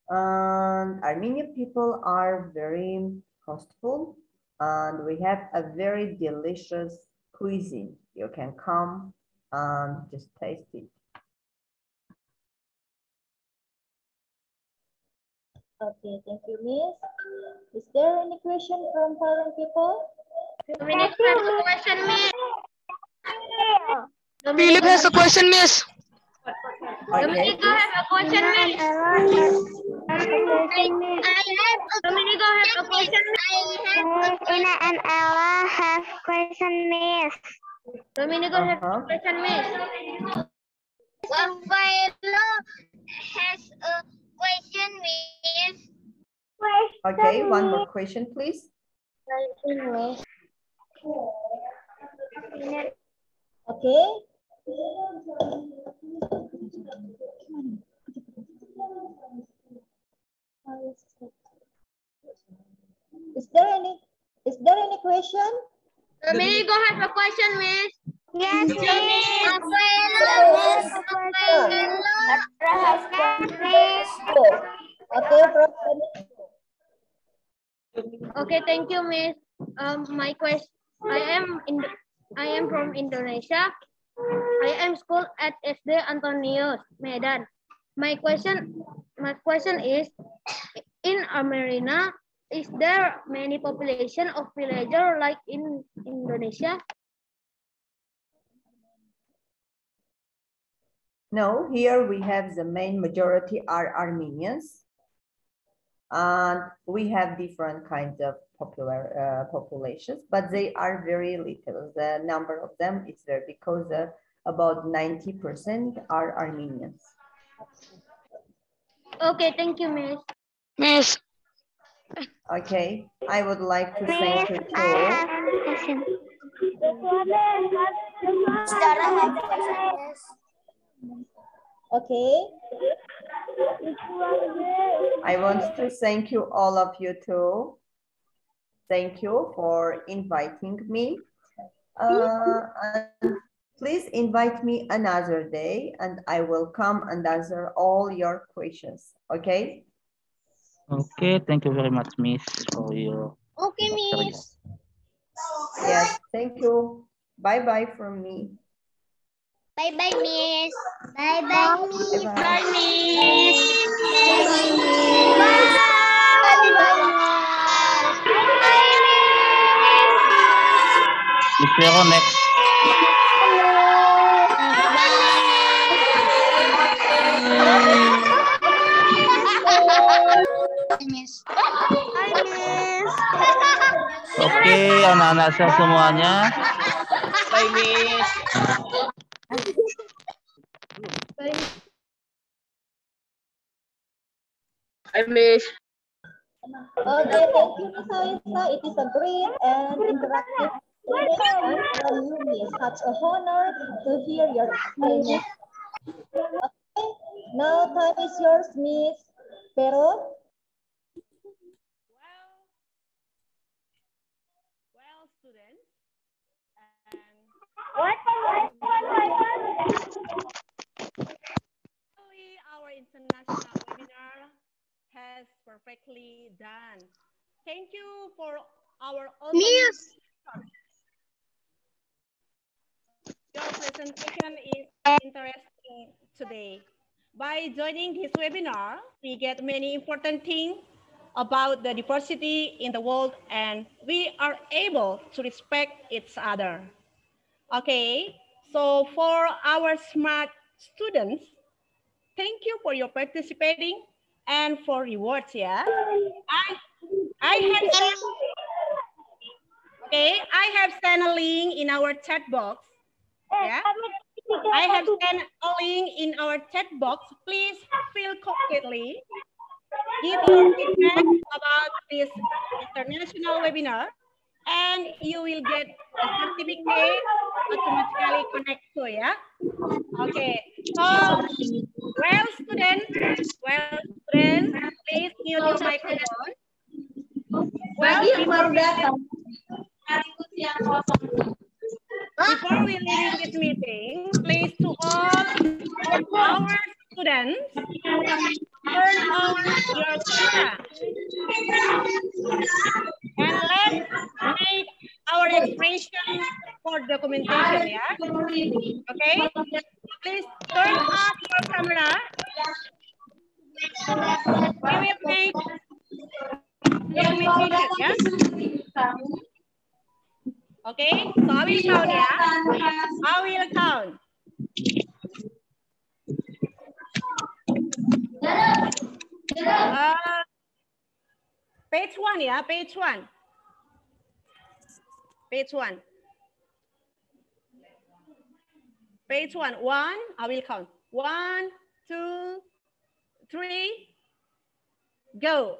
And Armenian people are very hospitable, and we have a very delicious cuisine. You can come and just taste it. Okay, thank you, Miss. Is there any question from foreign people? Dominic has a question, Miss. Philip has a question, Miss. Dominico has a question, Miss. Dominico has a question, Miss. Ina and Ella have question, Miss. Dominico has a question, Miss. Philo has a question, Miss. Okay, one more question, please. Okay. Is there any question? Dominico has a question, Miss. Yes, Miss. Okay, Okay, thank you, Miss. My question. I am from Indonesia. I am school at SD Antonius, Medan. My question is, in America, is there many population of villager like in Indonesia? No, here we have the main majority are Armenians. And we have different kinds of populations, but they are very little. The number of them is there because about 90% are Armenians. Okay, thank you, Miss. Miss. Okay, I would like to thank you too. Okay. I want to thank you, all of you too. Thank you for inviting me. And please invite me another day and I will come and answer all your questions, okay? Okay, thank you very much, Miss, for your Okay, Miss. Yes, thank you. Bye-bye from me. Bye-bye, Miss. Bye-bye, Miss. Bye, Miss. Bye-bye, Miss Vero, next. Miss. Bye, Miss. Oke, anak-anak saya semuanya. Bye, Miss. Hi, Miss. Okay, thank you, Miss Alisa. It is a great and interactive session from you, Miss. Such a honor to hear your explanation. Okay, now time is yours, Miss. Pero. Well, students, our international webinar has perfectly done. Thank you for our audience. Your presentation is interesting today. By joining this webinar, we get many important things about the diversity in the world and we are able to respect each other. Okay, so for our smart students, thank you for your participating and for rewards, yeah. I have sent a link in our chat box. Yeah. I have sent a link in our chat box. Please fill completely. Give your feedback about this international webinar and you will get a certificate automatically connect to, yeah. Okay, so well students, please mute your microphone. Well, before we leaving this meeting, please to all of our students, turn on your camera. And let's make our expression for documentation, yeah? Okay? Please turn off your camera. We will make documentation, yeah? Okay, so I will count, yeah? I will count. Page 1, yeah, page 1. Page 1. Page 1. 1, I will count. 1, 2, 3, go.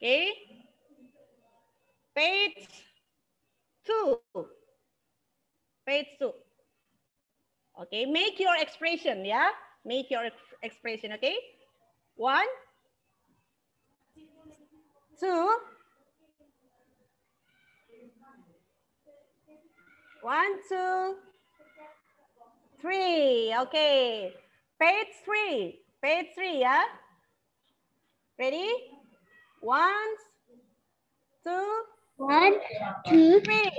Okay. Page 2. Page 2. Okay, make your expression, yeah? Make your expression, okay? 1, 2, 1, 2, 3. Okay. Page 3. Page 3, yeah? Ready? 1, 2, 1, 2, 3.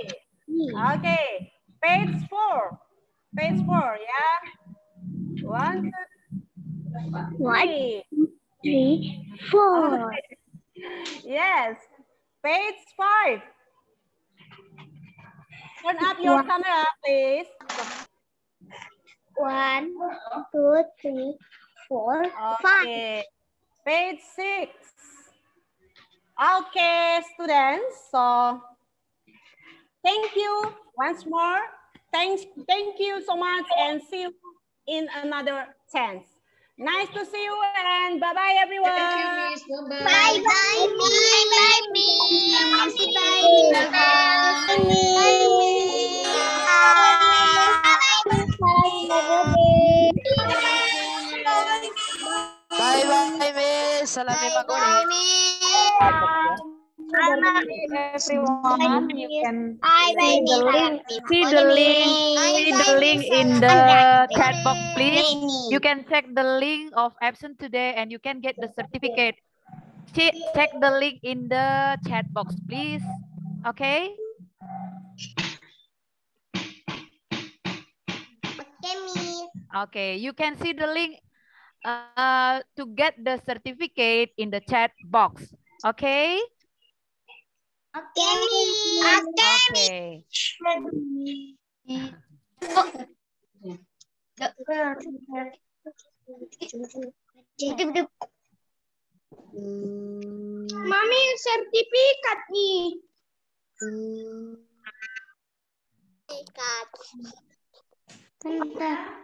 3. Okay. Page 4. Page 4, yeah? 1, 2, 3. 3, 4. Okay. Yes. Page 5. Turn up your camera, please. 1, 2, 3, 4, 5. Okay. Page 6. Okay, students. So thank you once more. Thank you so much and see you in another chance. Nice to see you and bye-bye everyone. Thank you, Miss. Bye Bye-bye. bye, Miss. Bye, Miss. Bye, Miss. Bye, Miss. Bye-bye, Miss. Salam lima Bye, goreng. Miss. Everyone, you can Bye, see the link. See the link. See the link in the chat box, please. You can check the link of absent today, and you can get the certificate. Check the link in the chat box, please. Okay. Okay, Miss. Okay. You can see the link to get the certificate in the chat box. Okay. Okay, Miss. Okay. Mami, sertifikat nih. Sikat. Bentar.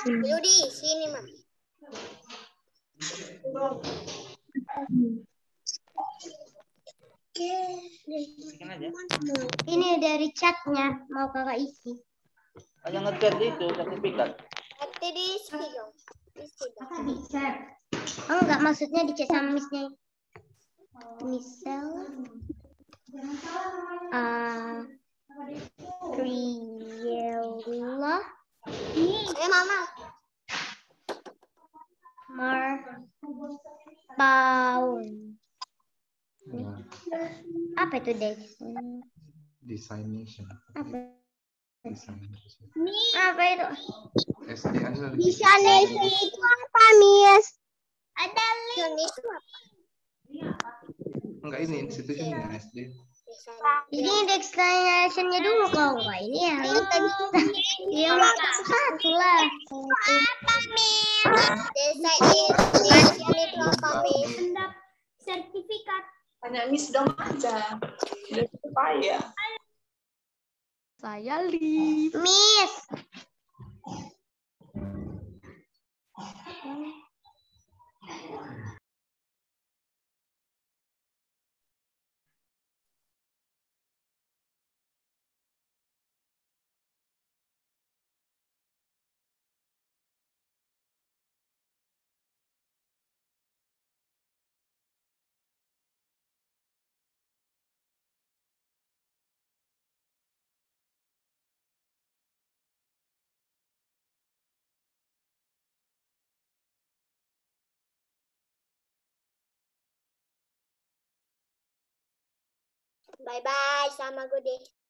Yudi, sini, Mam. Ini dari chatnya, mau kakak isi. Ada nge-chat itu sertifikat. Nanti diisi dong. Isi dong. Oh, enggak, maksudnya di chat sama Miss-nya. Misal. Riyallah. Mama. Marpaun. Apa itu Designation. Apa? Designation. Apa itu? SD aja. Designation itu apa, Miss? Ada link. Itu apa? Enggak, ini institusinya SD. Ini destination-nya dulu kalau enggak ini ya. Yang satu lah. Apa, Miss? Destination itu apa, Miss? Sertifikat. Tanya Miss dong aja. Udah supaya. Saya Li. Miss. Bye-bye sama Gude.